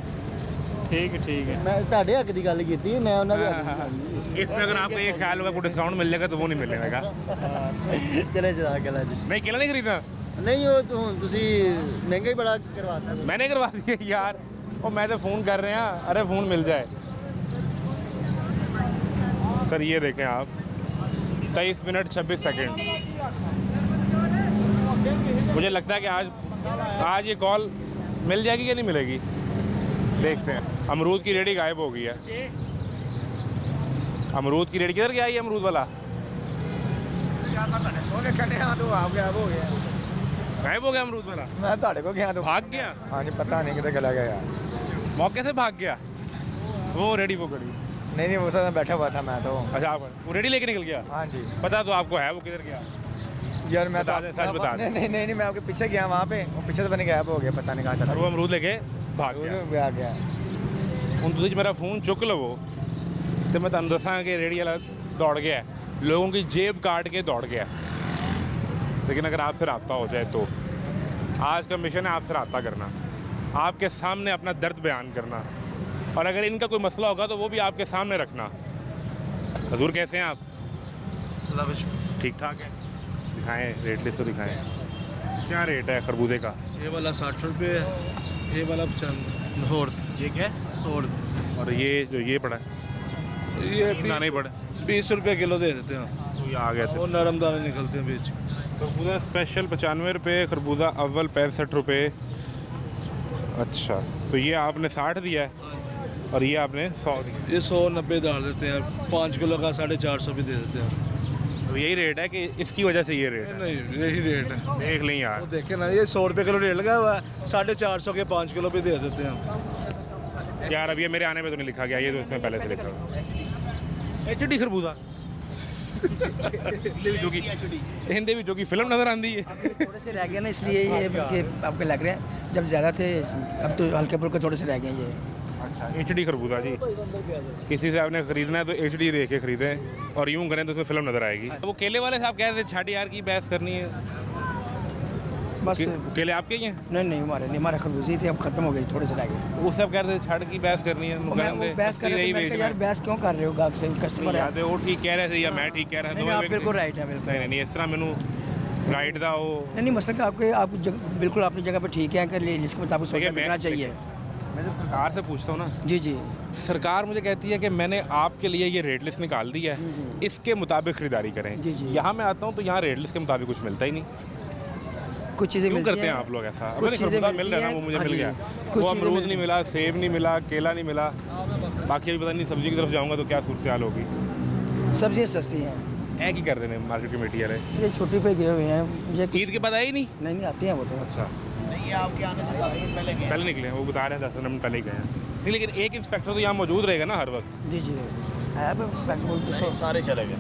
ठीक है। ਮੈਂ ਤੁਹਾਡੇ ਹੱਕ ਦੀ ਗੱਲ ਕੀਤੀ, ਮੈਂ ਉਹਨਾਂ ਦੇ ਹੱਕ ਦੀ ਗੱਲ इसमें अगर आपको ये ख्याल होगा कोई डिस्काउंट मिल जाएगा, तो वो नहीं मिलने लगा। ਕੀਤੀ। ਚਲੇ ਜਦਾ ਗੱਲਾਂ ਜੀ। नहीं, केला नहीं खरीदना, ਨਹੀਂ ਉਹ ਤਾਂ ਹੁਣ ਤੁਸੀਂ ਮਹਿੰਗਾ ਹੀ ਬੜਾ ਕਰਵਾਤਾ। मैंने करवा दिया यार। और मैं तो फ़ोन कर रहे हैं, अरे फ़ोन मिल जाए। सर ये देखें आप, 23 मिनट 26 सेकंड। मुझे लगता है कि आज ये कॉल मिल जाएगी या नहीं मिलेगी, देखते हैं। अमरूद की रेडी गायब हो गई है। अमरूद की रेडी किधर गया ये अमरूद वाला? गायब हो गया अमरूद वाला। मैं ਤੁਹਾਡੇ ਕੋ ਗਿਆ तो भाग गया। हाँ जी, पता नहीं किधर चला गया यार। मौके से भाग गया वो रेडी वो खड़ी। नहीं वो सब बैठा हुआ था मैं तो। अच्छा, आप वो रेडी लेके निकल गया? हाँ जी पता तो आपको है वो किधर गया? यार, मैं बता दें, सच बता दें। नहीं मैं आपके पीछे गया वहाँ पे, वो पीछे से बने गायब हो गया, पता नहीं कहाँ चला और वो अमरूद लेके भाग गया। आ गया। ਹੁਣ ਤੁਸੀਂ ਮੇਰਾ फ़ोन चुक लवो तो मैं तुम दसा कि रेडी वाला दौड़ गया है, लोगों की जेब काट के दौड़ गया। लेकिन अगर आपसे रब्ता हो जाए तो आज का मिशन है आपसे रब्ता करना। आपके सामने अपना दर्द बयान करना, और अगर इनका कोई मसला होगा तो वो भी आपके सामने रखना। हजूर कैसे हैं आप? ठीक ठाक है। दिखाएं रेट लिस्ट तो दिखाएं, क्या रेट है खरबूजे का? ये वाला 60 रुपये है, ये वाला 100 ये क्या है? 100 रुपये। और ये जो ये पड़ा है ये इतना नहीं पड़ा? 20 रुपये किलो दे देते हैं, तो ये आ गया था। और नरम दाने निकलते हैं बीच। खरबूजा स्पेशल 95 रुपये, खरबूजा अव्वल 65 रुपये। अच्छा, तो ये आपने 60 दिया है और ये आपने 100 दिया। ये 190 डाल देते हैं, 5 किलो का 450 भी दे देते हैं। तो यही रेट है कि इसकी वजह से ये रेट है? नहीं, यही रेट है। देख लें यार, वो देखे ना, ये 100 रुपये किलो रेट लगा हुआ है, 450 के 5 किलो भी दे देते हैं। यार अब ये मेरे आने में तो नहीं लिखा गया, ये तो इसमें पहले से लिखा हुआ। HD खरबूजा हिंदी भी जो कि फिल्म नजर आती है। थोड़े से रह गए ना, इसलिए ये बल्कि आपके लग रहे हैं, जब ज़्यादा थे अब तो हल्के फुल्के थोड़े से रह गए हैं ये। अच्छा, HD खरबूजा जी, किसी से आपने खरीदना है तो HD देख के खरीदें, और यूं करें तो उसमें फिल्म नजर आएगी। वो केले वाले साहब कह रहे थे 60 यार की बहस करनी है, बस केले आपके ही हैं? नहीं नहीं, हमारे खरबूजे थे, अब खत्म हो गई, थोड़े से रह गए। वो सब कह रहे थे 60 की बहस करनी है, वो बहस कर रहे थे, मैंने कहा यार बहस क्यों कर रहे हो, गाहक से कस्टमर है। याद है वो ठीक कह रहे थे या मैं ठीक कह रहा था? आप बिल्कुल राइट है, बिल्कुल नहीं, इस तरह मैनू राइट था वो। नहीं, मसला कि आप बिल्कुल अपनी जगह पे ठीक है, कि इसके मुताबिक सोचना बिकना चाहिए। मैं जब सरकार से पूछता हूँ ना, जी जी, सरकार मुझे कहती है कि मैंने आपके लिए ये रेट लिस्ट निकाल दी है, इसके मुताबिक खरीदारी करें। जी जी। यहाँ मैं आता हूँ तो यहाँ रेट लिस्ट के मुताबिक कुछ मिलता ही नहीं। कुछ चीज़ें क्यों मिलती करते हैं आप लोग ऐसा? कुछ मैंने चीज़ें खरबूजा मिल मिलती रहा है ना, हैं, वो मुझे हाँ मिल जी, गया, कुछ वो चीज़ें अमरूद मिलती नहीं मिला, सेब नहीं मिला, केला नहीं मिला, बाकी अभी पता नहीं सब्जी की तरफ जाऊँगा तो क्या सूरत हाल होगी। सब्जियाँ सस्ती हैं। ऐ की कर देने मार्केट कमेटी वाले? ये छुट्टी पे गए हुए हैं, मुझे ईद के बाद आई नहीं? नहीं आती हैं वो तो। अच्छा, पहले निकले हैं, वो बता रहे हैं 10 मिनट पहले ही गए हैं। नहीं, लेकिन एक इंस्पेक्टर तो यहाँ मौजूद रहेगा ना हर वक्त? जी जी, सारे चले गए,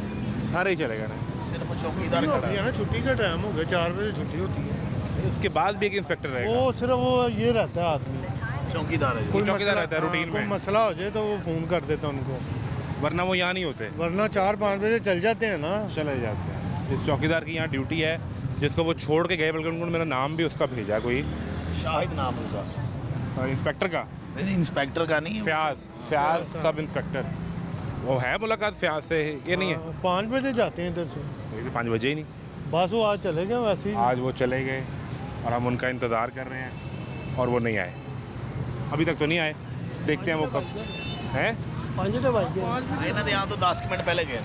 सारे ही चलेगा ना? सिर्फ चौकीदार खड़ा है ना। छुट्टी का टाइम हो गया, 4 बजे छुट्टी होती है। उसके बाद भी एक इंस्पेक्टर रहेगा? वो सिर्फ वो ये रहता है आदमी, चौकीदार है। कोई चौकीदार मसला रहता है रूटीन कोई में। मसला हो जाए तो वो फ़ोन कर देता उनको, वरना वो यहाँ नहीं होते, वरना 4-5 बजे चल जाते हैं ना। चले जाते हैं। जिस चौकीदार की यहाँ ड्यूटी है, जिसको वो छोड़ के गए, बल्कि उन्होंने मेरा नाम भी उसका भेजा, कोई शाहिद नाम होगा। इंस्पेक्टर का? नहीं, इंस्पेक्टर का नहीं है। फ्याज सब इंस्पेक्टर, वो है मुलाकात फ्याज से? ये नहीं है? 5 बजे जाते हैं इधर से, 5 बजे ही नहीं। बस वो आज चले गए वैसे ही। आज वो चले गए और हम उनका इंतज़ार कर रहे हैं और वो नहीं आए, अभी तक तो नहीं आए। देखते हैं वो कब हैं। 5 बज गए इन्होंने यहाँ तो 10 मिनट पहले गए।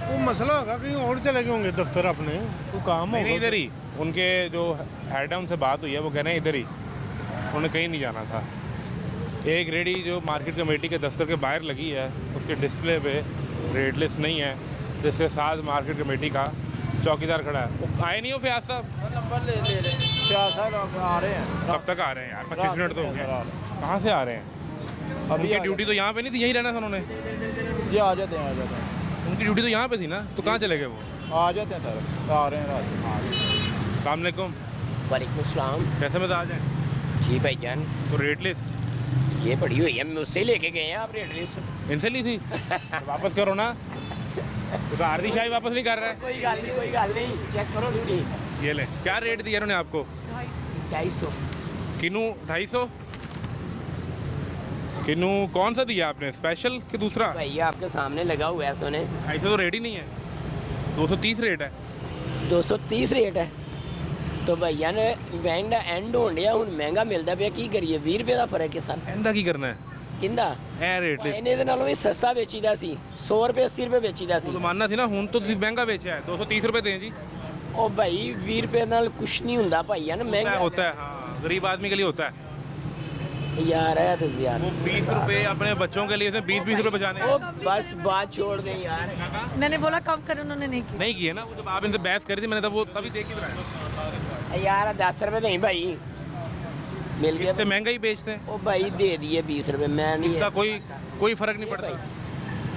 वो मसला होगा कहीं और चले गए होंगे दफ्तर अपने, तो काम नहीं, होगा। इधर ही उनके जो हेड है उनसे बात हुई है, वो कह रहे हैं इधर ही, उन्होंने कहीं नहीं जाना था। एक रेडी जो मार्केट कमेटी के दफ्तर के बाहर लगी है, उसके डिस्प्ले पे रेट लिस्ट नहीं है, जिसके साथ मार्केट कमेटी का चौकीदार खड़ा है। वो आए नहीं हो फ्याज साहब? नंबर ले प्याज साहब आ रहे हैं। कब तक आ रहे हैं यार? 25 मिनट तो हो गए। कहाँ से आ रहे हैं? उनकी ड्यूटी तो यहाँ पे नहीं थी, यहीं रहना था उन्होंने। जी आ जाते हैं। उनकी ड्यूटी तो यहाँ पे थी ना, तो कहाँ चले गए वो? आ जाते हैं सर, आ रहे हैं रात से। अस्सलाम वालेकुम। वालेकुम सलाम। कैसे मिजाज है? जी भाईजान, तो रेट लिस्ट ये पड़ी हुई है, मुझसे लेके गए हैं आप रेट लिस्ट। इनसे ली थी? तो वापस करो ना, तो आरती शाही वापस नहीं कर रहा है। कोई गल नहीं, चेक करो तुसी। ये ले, क्या रेट दिया उन्होंने आपको? 250। किनू 250? किनू कौन सा दिया आपने, स्पेशल कि दूसरा? भैया आपके सामने लगा हुआ है, सोने 250 तो रेट ही नहीं है, 230 रेट है। 230 रेट है तो भैया ने बैंड एंड होण डिया, हुण महंगा मिलदा पिया, की करिए? 20 रुपए ਦਾ ਫਰਕ ਹੈ ਸਰ। ਇਹਦਾ ਕੀ ਕਰਨਾ ਹੈ? ਕਿੰਦਾ ਇਹ ਰੇਟ ਲਿਸਟ ਇਹਨੇ ਦੇ ਨਾਲੋਂ ਵੀ ਸਸਤਾ ਵੇਚੀਦਾ ਸੀ, 100 ਰੁਪਏ 80 ਰੁਪਏ ਵੇਚੀਦਾ ਸੀ। तो मानना थी ना, हूँ तो तुम महंगा बेचा है, 230 रुपए दें जी। ਉਹ ਭਾਈ 20 ਰੁਪਏ ਨਾਲ ਕੁਛ ਨਹੀਂ ਹੁੰਦਾ ਭਾਈਆ ਨਾ, ਮਹਿੰਗਾ होता है, हाँ, गरीब आदमी के लिए होता है। यार है तो यार वो 20 रुपए अपने बच्चों के लिए, 20-20 रुपए बचाने ओ बस बात छोड़ दे यार। मैंने बोला कम कर, उन्होंने नहीं किया। नहीं किए ना, वो जब आप इनसे बहस करी थी मैंने तब वो तभी देख ही बनाया। यार 10 रुपए नहीं भाई, मिल गया इससे महंगा ही बेचते हैं। ओ भाई दे दिए 20 रुपए, मैं नहीं इसका कोई फर्क नहीं पड़ता।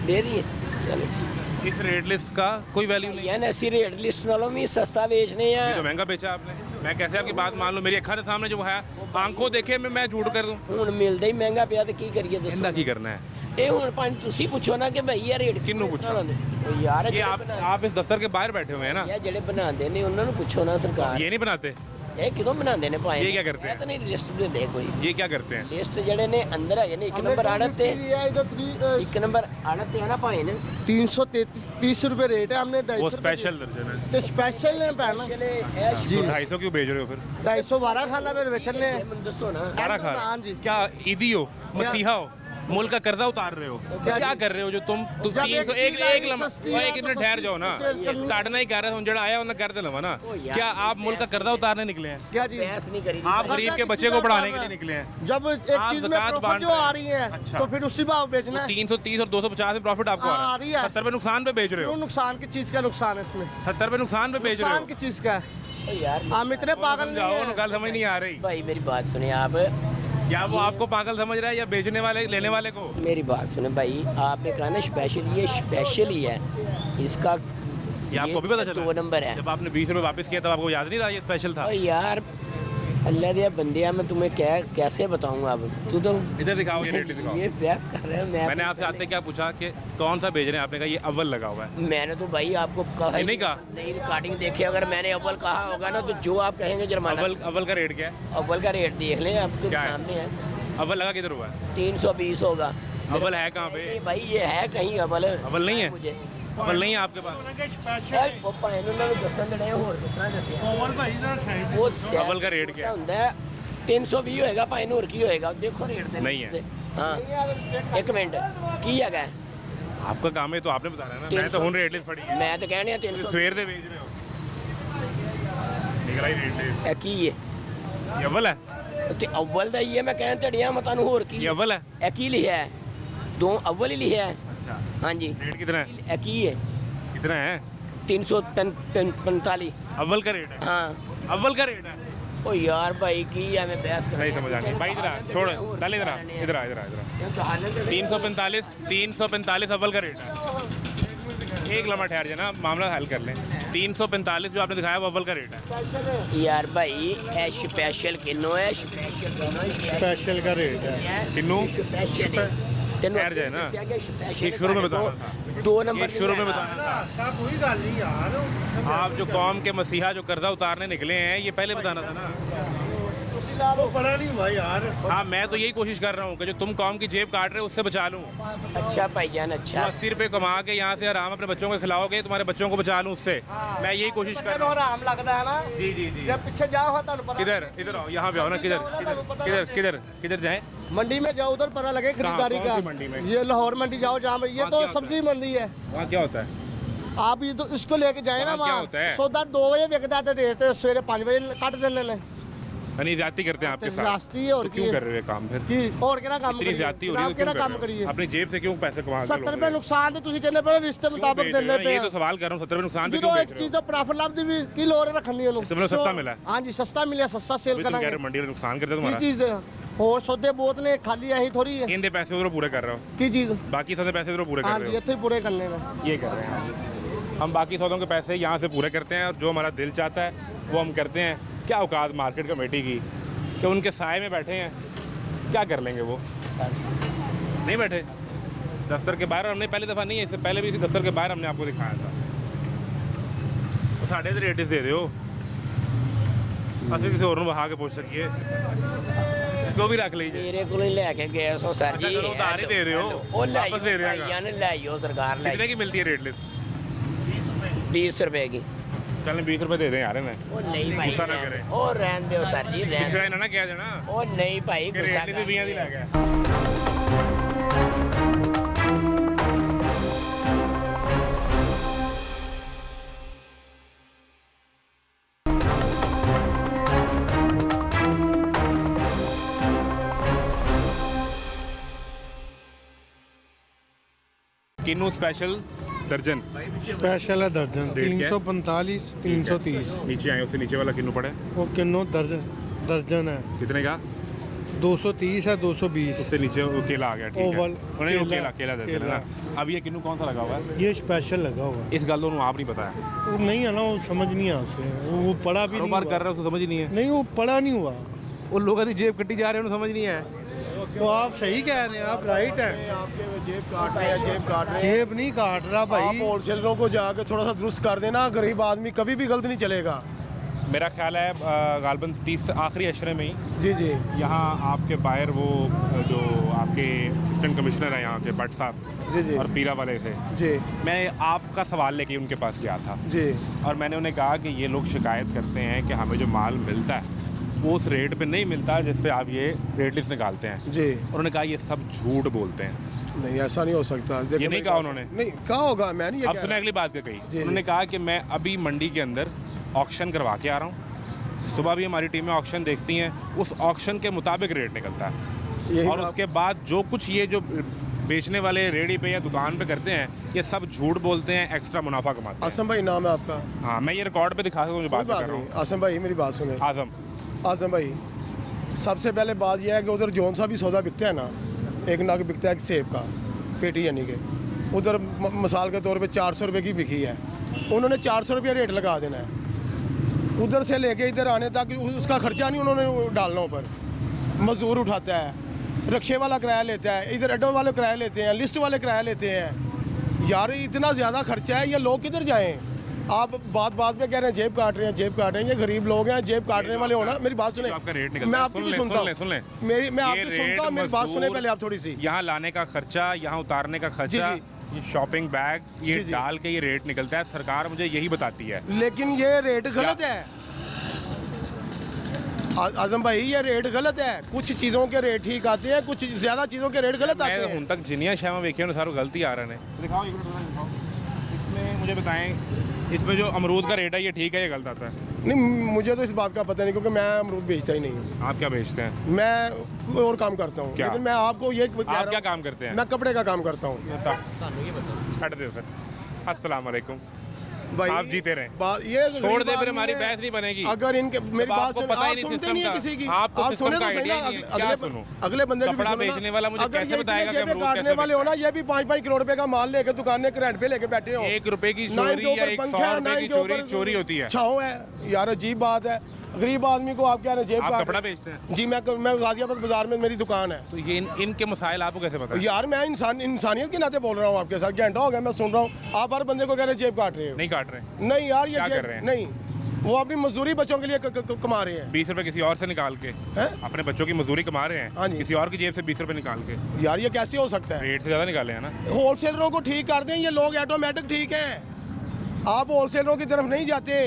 दे दिए, चलो ठीक। इस रेट लिस्ट का कोई वैल्यू नहीं यार ऐसी रेट लिस्ट नालों भी सस्ता बेचने है। हैं। तो महंगा बेचा आपने, मैं कैसे आपकी बात मान लूं? मेरी अखा के सामने जो है, आंखों देखे मैं झूठ कर दूं? ਹੁਣ ਮਿਲਦਾ ਹੀ ਮਹਿੰਗਾ ਪਿਆ ਤੇ ਕੀ ਕਰੀਏ ਦੱਸੋ? इनका की करना है? ਇਹ ਹੁਣ ਪੰਜ ਤੁਸੀਂ ਪੁੱਛੋ ਨਾ ਕਿ ਭਈ ਇਹ ਰੇਟ ਕਿਹਨੂੰ ਪੁੱਛਾਂ? ਯਾਰ ये आप इस दफ्तर के बाहर बैठे हुए हैं ना, ਯਾਰ ਜਿਹੜੇ ਬਣਾਉਂਦੇ ਨੇ ਉਹਨਾਂ ਨੂੰ ਪੁੱਛੋ ਨਾ ਸਰਕਾਰ। ये नहीं बनाते? ਇਹ ਕਿਦੋਂ ਬਣਾਉਂਦੇ ਨੇ ਭਾਈ ये क्या करते हैं? ਤਾਂ ਨਹੀਂ ਲਿਸਟ ਦੇ ਦੇ ਕੋਈ ये क्या करते हैं? ਲਿਸਟ ਜਿਹੜੇ ਨੇ ਅੰਦਰ ਹੈਗੇ ਨੇ 1 ਨੰਬਰ ਆੜਤ ਤੇ 1 नंबर आड़त ते है ना भाई ने 330 रुपए रेट है हमने वो स्पेशल दर्जन है। तो स्पेशल ने पैना चले ऐश तो 250 क्यों बेच रहे हो फिर? 212 खाना मेरे बेचने मन दसो ना सारा खा हाँ जी। क्या ईदी हो, मसीहा हो, मुल्क का कर्जा उतार रहे हो, क्या कर रहे हो जो तुम जब 300 एक चीज़ एक आई लम्हा सस्ती है एक तो मिनट ठहर जाओ ना, सस्ती है, काटना ही कह रहे हैं, जड़ा आया उन्हें कर दे लवा ना। क्या आप मुल्क का कर्जा उतारने निकले हैं? क्या चीज बहस नहीं करी आप गरीब के बच्चे को पढ़ाने के लिए निकले हैं। जब एक आप चीज में ज़कात प्रॉफिट बांट जो रहे हैं। आ रही है अच्छा। तो फिर उसी भाव बेचना है 330 और 250 में प्रॉफिट आपको हाँ, आ आ रहा रही है। है। 70 पे नुकसान पे बेच रहे क्यों हो, नुकसान की चीज का नुकसान है इसमें 70 पे नुकसान पे बेच रहे नुकसान हो। की चीज का है ओ यार हम इतने पागल नहीं समझाओ, हैं गल समझ नहीं आ रही। भाई मेरी बात सुने आप या वो आपको पागल समझ रहा है या बेचने वाले लेने वाले को? मेरी बात सुने भाई आपने कहा ना स्पेशल, ये स्पेशल ही है इसका ये आपको भी पता चला? 2 नंबर है जब आपने 20 रुपए वापस किया तब आपको याद नहीं था ये स्पेशल था? ओ यार अल्लाह दिया बंदिया मैं तुम्हें क्या कैसे बताऊंगा अब तू तो इधर दिखाओ, ये रेट दिखाओ। ये बहस कर रहे हैं मैंने आपसे आते क्या पूछा कि कौन सा बेच रहे हैं, आपने कहा ये अव्वल लगा हुआ है। मैंने तो भाई आपको कहा नहीं कहा? नहीं रिकॉर्डिंग देखे अगर मैंने अव्वल कहा होगा ना तो जो आप कहेंगे जुर्माना अव्वल का रेट क्या है? अव्वल का रेट देख लें आपके क्या है? सामने है अव्वल लगा किधर हुआ है? 320 होगा अव्वल है कहाँ पे? नहीं भाई ये है कहीं अव्वल अव्वल नहीं है? मुझे अव्वल नहीं है आपके पास? यार पप्पा ਇਹਨਾਂ ਨੂੰ ਦੱਸਣ ਦੇ ਹੋਰ ਦੱਸਣਾ ਦੱਸਿਆ ओवल भाई जरा साइड ਉਹ अव्वल का रेट क्या है? ਹੁੰਦਾ ਹੈ 320 ਹੋਏਗਾ ਭਾਈ ਨੂਰ ਕੀ ਹੋਏਗਾ ਦੇਖੋ ਰੇਟ ਦੇ नहीं है। ਹਾਂ ਇੱਕ ਮਿੰਟ ਕੀ ਹੈਗਾ आपका काम है तो आपने बताना है ना, मैं तो 300 हूँ रेट लिस्ट पड़ी है। ਮੈਂ ਤਾਂ ਕਹਿਣੇ ਆ 300 सवेर दे बेच रहे हो, निकला ही रेट लिस्ट। ਇਹ ਕੀ ਹੈ ये अव्वल है? ਤੇ ਅव्वल ਦਾ ਹੀ ਹੈ ਮੈਂ ਕਹਿਣ ਤੜਿਆ ਮੈਂ ਤੁਹਾਨੂੰ ਹੋਰ ਕੀ ये अव्वल है? ਇਹ ਕੀ ਲਿਖਿਆ ਹੈ ਦੋ ਅव्वल ਹੀ ਲਿਖਿਆ ਹੈ अच्छा, ਹਾਂਜੀ रेट कितना है? ਇਹ ਕੀ ਹੈ कितना है? 345 अव्वल का रेट है? हाँ अव्वल का रेट है? ओ यार भाई की है मैं बहस कर नहीं समझ आ रही भाई, इधर आ, छोड़ पहले इधर आ, इधर आ, इधर आ, इधर आ। 345 अव्वल का रेट है। एक लम्हा ठहर जाना, मामला हल कर लें। 345 जो आपने दिखाया वो अव्वल का रेट है। यार भाई है स्पेशल किनो है स्पेशल किनो स्पेशल का रेट है किन्नू? स्पेशल ठहर जाए ना, ये शुरू में बताना था, 2 नंबर ये शुरू में बताना था। सब वही गल नहीं यार आप जो कौम के मसीहा जो कर्जा उतारने निकले हैं ये पहले बताना था ना। वो बड़ा नहीं हुआ यार हाँ, मैं तो यही कोशिश कर रहा हूँ कि जो तुम कौम की जेब काट रहे हो उससे बचा लूँ। अच्छा भाईजान जो अच्छा 80 रुपए कमा के यहाँ से आराम अपने बच्चों को खिलाओगे, तुम्हारे बच्चों को बचा लूँ उससे। मैं यही कोशिश कर रहा हूँ। आराम लगता है ना जी जी जी। जब पीछे जाओ ਤੁਹਾਨੂੰ पता किधर इधर आओ, यहाँ पे आओ ना, किधर किधर किधर किधर जाए? मंडी में जाओ उधर पता लगे खरीदारी कौन का सी मंडी में? ये लाहौर मंडी जाओ जहाँ पे ये वहाँ तो क्या होता सब्जी मंडी है वहाँ क्या होता है? आप ये तो इसको लेके जाए ना वहाँ क्या वहाँ होता है? सौदा 2 बजे बिकता है रेट सवेरे 5 बजे कट देने ने यानी ज्यादती करते हैं आपके साथ? ज्यादती है और तो क्यों की- कर रहे हो ये काम फिर? की और केना काम इतनी करिए ज्यादती हो रही है तो केना क्यों काम कर रहे करिए हो? अपनी जेब से क्यों पैसे कमा के 70 लोग रुपए नुकसान ਤੇ ਤੁਸੀਂ ਕਹਿੰਦੇ ਪਏ ਰਿਸ਼ਤੇ ਮੁਤਾਬਕ ਦਿੰਦੇ ਪਏ ये तो सवाल कर रहा हूँ, 70 रुपए नुकसान पे ਜਦੋਂ क्यों ਇੱਕ बेच रहे ਚੀਜ਼ हो? ਦਾ ਪ੍ਰੋਫਿਟ ਲੱਭਦੀ ਵੀ ਕੀ ਲੋੜ ਰੱਖਣੀ ਉਹਨੂੰ इससे मतलब सस्ता मिला है? ਹਾਂਜੀ ਸਸਤਾ ਮਿਲਿਆ ਸਸਤਾ ਸੇਲ अभी तुम कह ਕਰਾਂਗੇ रहे हो मंडी में नुकसान करते हो ਕੀ तुम्हारा। ਚੀਜ਼ ਦੇ ਹੋਰ ਸੌਦੇ ਬਹੁਤ ਨੇ ਖਾਲੀ ਇਹੀ ਥੋੜੀ ਹੈ इनके पैसे उधर पूरे कर रहे हो, ਕੀ ਚੀਜ਼ बाकी सबसे पैसे उधर पूरे कर ਹਾਂਜੀ रहे ਇੱਥੇ ਹੀ ਪੂਰੇ ਕਰਨੇ ਨੇ हो। ये कर रहे हैं हम बाकी सौदों के पैसे यहाँ से पूरे करते हैं और जो हमारा दिल चाहता है वो हम करते हैं। क्या औकात मार्केट कमेटी की कि उनके साए में बैठे हैं, क्या कर लेंगे वो? नहीं बैठे दफ्तर के बाहर, हमने पहली दफ़ा नहीं है, इससे पहले भी इसी दफ्तर के बाहर हमने आपको दिखाया था। तो साढ़े तो रेट दे दो, असं किसी और बहा के पूछ सकिए, जो भी रख लीजिए। मेरे को ले के गए सो सर जी अच्छा, चलो उधार ही दे रहे हो, ओ ले वापस दे रहे हैं। भाईजान ले आइयो सरकार ले कितने की मिलती है रेट लिस्ट? 20 रुपए की चल 20 रुपए दे दें यार इन्हें, ओ नहीं भाई गुस्सा ना करें। ओ रहन दो सर जी रहन पिछड़ा इन्हें ना कह देना ओ नहीं भाई कि गुस्सा रेट भी 20 दी लै गया। किन्नू स्पेशल दर्जन स्पेशल है दर्जन रेट क्या है? 345 330 नीचे आए, उससे नीचे वाला किन्नू पड़ा है वो किन्नो दर्जन है कितने का? 230 है 220 उससे नीचे वो केला आ गया, ठीक है। ओवल, उन्हें वो केला, केला देते हैं ना। अब ये किन्नू कौन सा लगा हुआ है? ये स्पेशल लगा हुआ है इस गल को आप नहीं पता है, वो नहीं है ना वो समझ नहीं आया उसे वो पढ़ा भी नहीं कारोबार हुआ। कर रहे हो तो समझ ही नहीं है। नहीं वो पढ़ा नहीं हुआ वो लोगों की जेब कट्टी जा रहे हैं, उन्हें समझ नहीं है। तो आप सही कह रहे हैं आप राइट हैं जेब काट रहे हैं, जेब काट रहे हैं। जेब नहीं काट रहा आप भाई होलसेलरों को जाके थोड़ा सा दुरुस्त कर देना, गरीब आदमी कभी भी गलत नहीं चलेगा। मेरा ख्याल है गालबन 30 आखिरी अशरे में ही। जी जी यहाँ आपके बाहर वो जो आपके असिस्टेंट कमिश्नर हैं यहाँ के भट्ट साहब जी जी और पीरा वाले थे, जी मैं आपका सवाल लेके उनके पास गया था जी और मैंने उन्हें कहा कि ये लोग शिकायत करते हैं कि हमें जो माल मिलता है वो उस रेट पे नहीं मिलता जिस पे आप ये रेट लिस्ट निकालते हैं। जी उन्होंने कहा ये सब झूठ बोलते हैं। नहीं, ऐसा नहीं हो सकता। देखो, ये नहीं कहा उन्होंने? नहीं कहा होगा, मैं नहीं ये अब कह सुने रहा। अगली बात क्या कही। जी, उन्होंने कहा कि मैं अभी मंडी के अंदर ऑक्शन करवा के आ रहा हूँ, सुबह भी हमारी टीमें ऑक्शन देखती हैं, उस ऑक्शन के मुताबिक रेट निकलता है यही और बात- उसके बाद जो कुछ ये जो बेचने वाले रेडी पे या दुकान पे करते हैं ये सब झूठ बोलते हैं, एक्स्ट्रा मुनाफा कमाते हैं। आसम भाई नाम है आपका? हाँ, मैं ये रिकॉर्ड पे दिखा सकता हूँ जो कोई बात बात कर रहा नहीं, हूँ। आसम भाई मेरी बात सुने। आजम भाई सबसे पहले बात यह है कि उधर जौन सा भी सौदा बिकता है ना, एक नग बिकता है एक सेब का पेटी यानी के, उधर मिसाल के तौर पे 400 रुपये की बिकी है, उन्होंने 400 रुपये रेट लगा देना है। उधर से लेके इधर आने तक उसका खर्चा नहीं उन्होंने डालना ऊपर, मजदूर उठाता है, रक्शे वाला किराया लेता है, इधर अड्डों वाले किराया लेते हैं, लिस्ट वाले किराया लेते हैं। यार इतना ज़्यादा खर्चा है, ये लोग किधर जाएँ? आप बात में कह रहे हैं जेब काट रहे हैं, जेब काट रहे हैं, ये गरीब लोग हैं, जेब काटने वाले होना। मेरी बात सुने, आपका रेट निकलता मैं है, आपकी सुन भी ले, सुनता सुन ले, हूँ, सुन ले। मैं ये आपकी सुनता हूँ, मेरी बात सुने पहले आप थोड़ी सी। यहाँ लाने का खर्चा, यहाँ उतारने का खर्चा, ये शॉपिंग बैग, ये जी, जी। डाल के ये रेट निकलता है। सरकार मुझे यही बताती है। लेकिन ये रेट गलत है आजम भाई, ये रेट गलत है। कुछ चीज़ों के रेट ठीक आते हैं, कुछ ज़्यादा चीज़ों के रेट गलत आते मैं हैं। हूँ तक जिनिया शामा वेखिए सारे गलती आ रहे हैं। दिखाओ एक मिनट दिखाओ, इसमें मुझे बताएं, इसमें जो अमरूद का रेट है ये ठीक है या गलत आता है? नहीं, मुझे तो इस बात का पता नहीं, क्योंकि मैं अमरूद बेचता ही नहीं हूँ। आप क्या बेचते हैं? मैं कोई और काम करता हूँ। क्या? लेकिन मैं आपको ये कह रहा आप क्या हूँ, काम करते हैं? मैं कपड़े का काम करता हूँ। छੱਡ दो फिर। अस्सलाम वालेकुम। भाई आप जीते रहे। ये छोड़ दे, गरीब फिर हमारी आदमी है। बहस नहीं बनेगी। अगर इनके मेरी जब बात आपको सुन, पता ही आप नहीं सुनते सिस्टम नहीं है का, किसी की। आपको आप सिस्टम सुने का तो सही आइडिया ना, ही नहीं है, क्या सुनूं? अगले बंदे की भी कपड़ा सुनो ना। बेचने वाला मुझे अगर कैसे ये बताएगा कि जेबें अमरूद काटने कैसे वाले हो ना, ये भी 5-5 करोड़ रुपए का माल लेके दुकान के रेंट पे लेके बैठे हो। 1 रुपए की ना चोरी इनके या ऊपर 100 पंखा है, ना रुपए की इनके ऊपर चोरी होती है। छाँव है। यार अजीब बात है, गरीब आदमी को आप कह रहे हैं जेब आप काट कपड़ा रहे हैं। बेचते हैं? जी, मैं गाजियाबाद बाजार में मेरी दुकान है। तो ये इनके मसाइल आपको कैसे पता है? यार मैं इंसानियत के नाते बोल रहा हूँ आपके साथ, घंटा हो गया मैं सुन रहा हूँ। आप हर बंदे को कह रहे हैं जेब काट रहे हो। नहीं काट रहे? नहीं यार, ये क्या कर जेब रहे हैं? नहीं, वो अपनी मजदूरी बच्चों के लिए कमा रहे हैं। 20 रुपए किसी और से निकाल के हैं? अपने बच्चों की मजदूरी कमा रहे हाँ हैं, जी। किसी और की जेब से 20 रुपए निकाल के। यार ये कैसे हो सकता है? रेट से ज़्यादा निकाले हैं ना। होलसेलरों को ठीक कर दें, ये लोग ऑटोमेटिक ठीक हैं। आप होलसेलरों की तरफ नहीं जाते,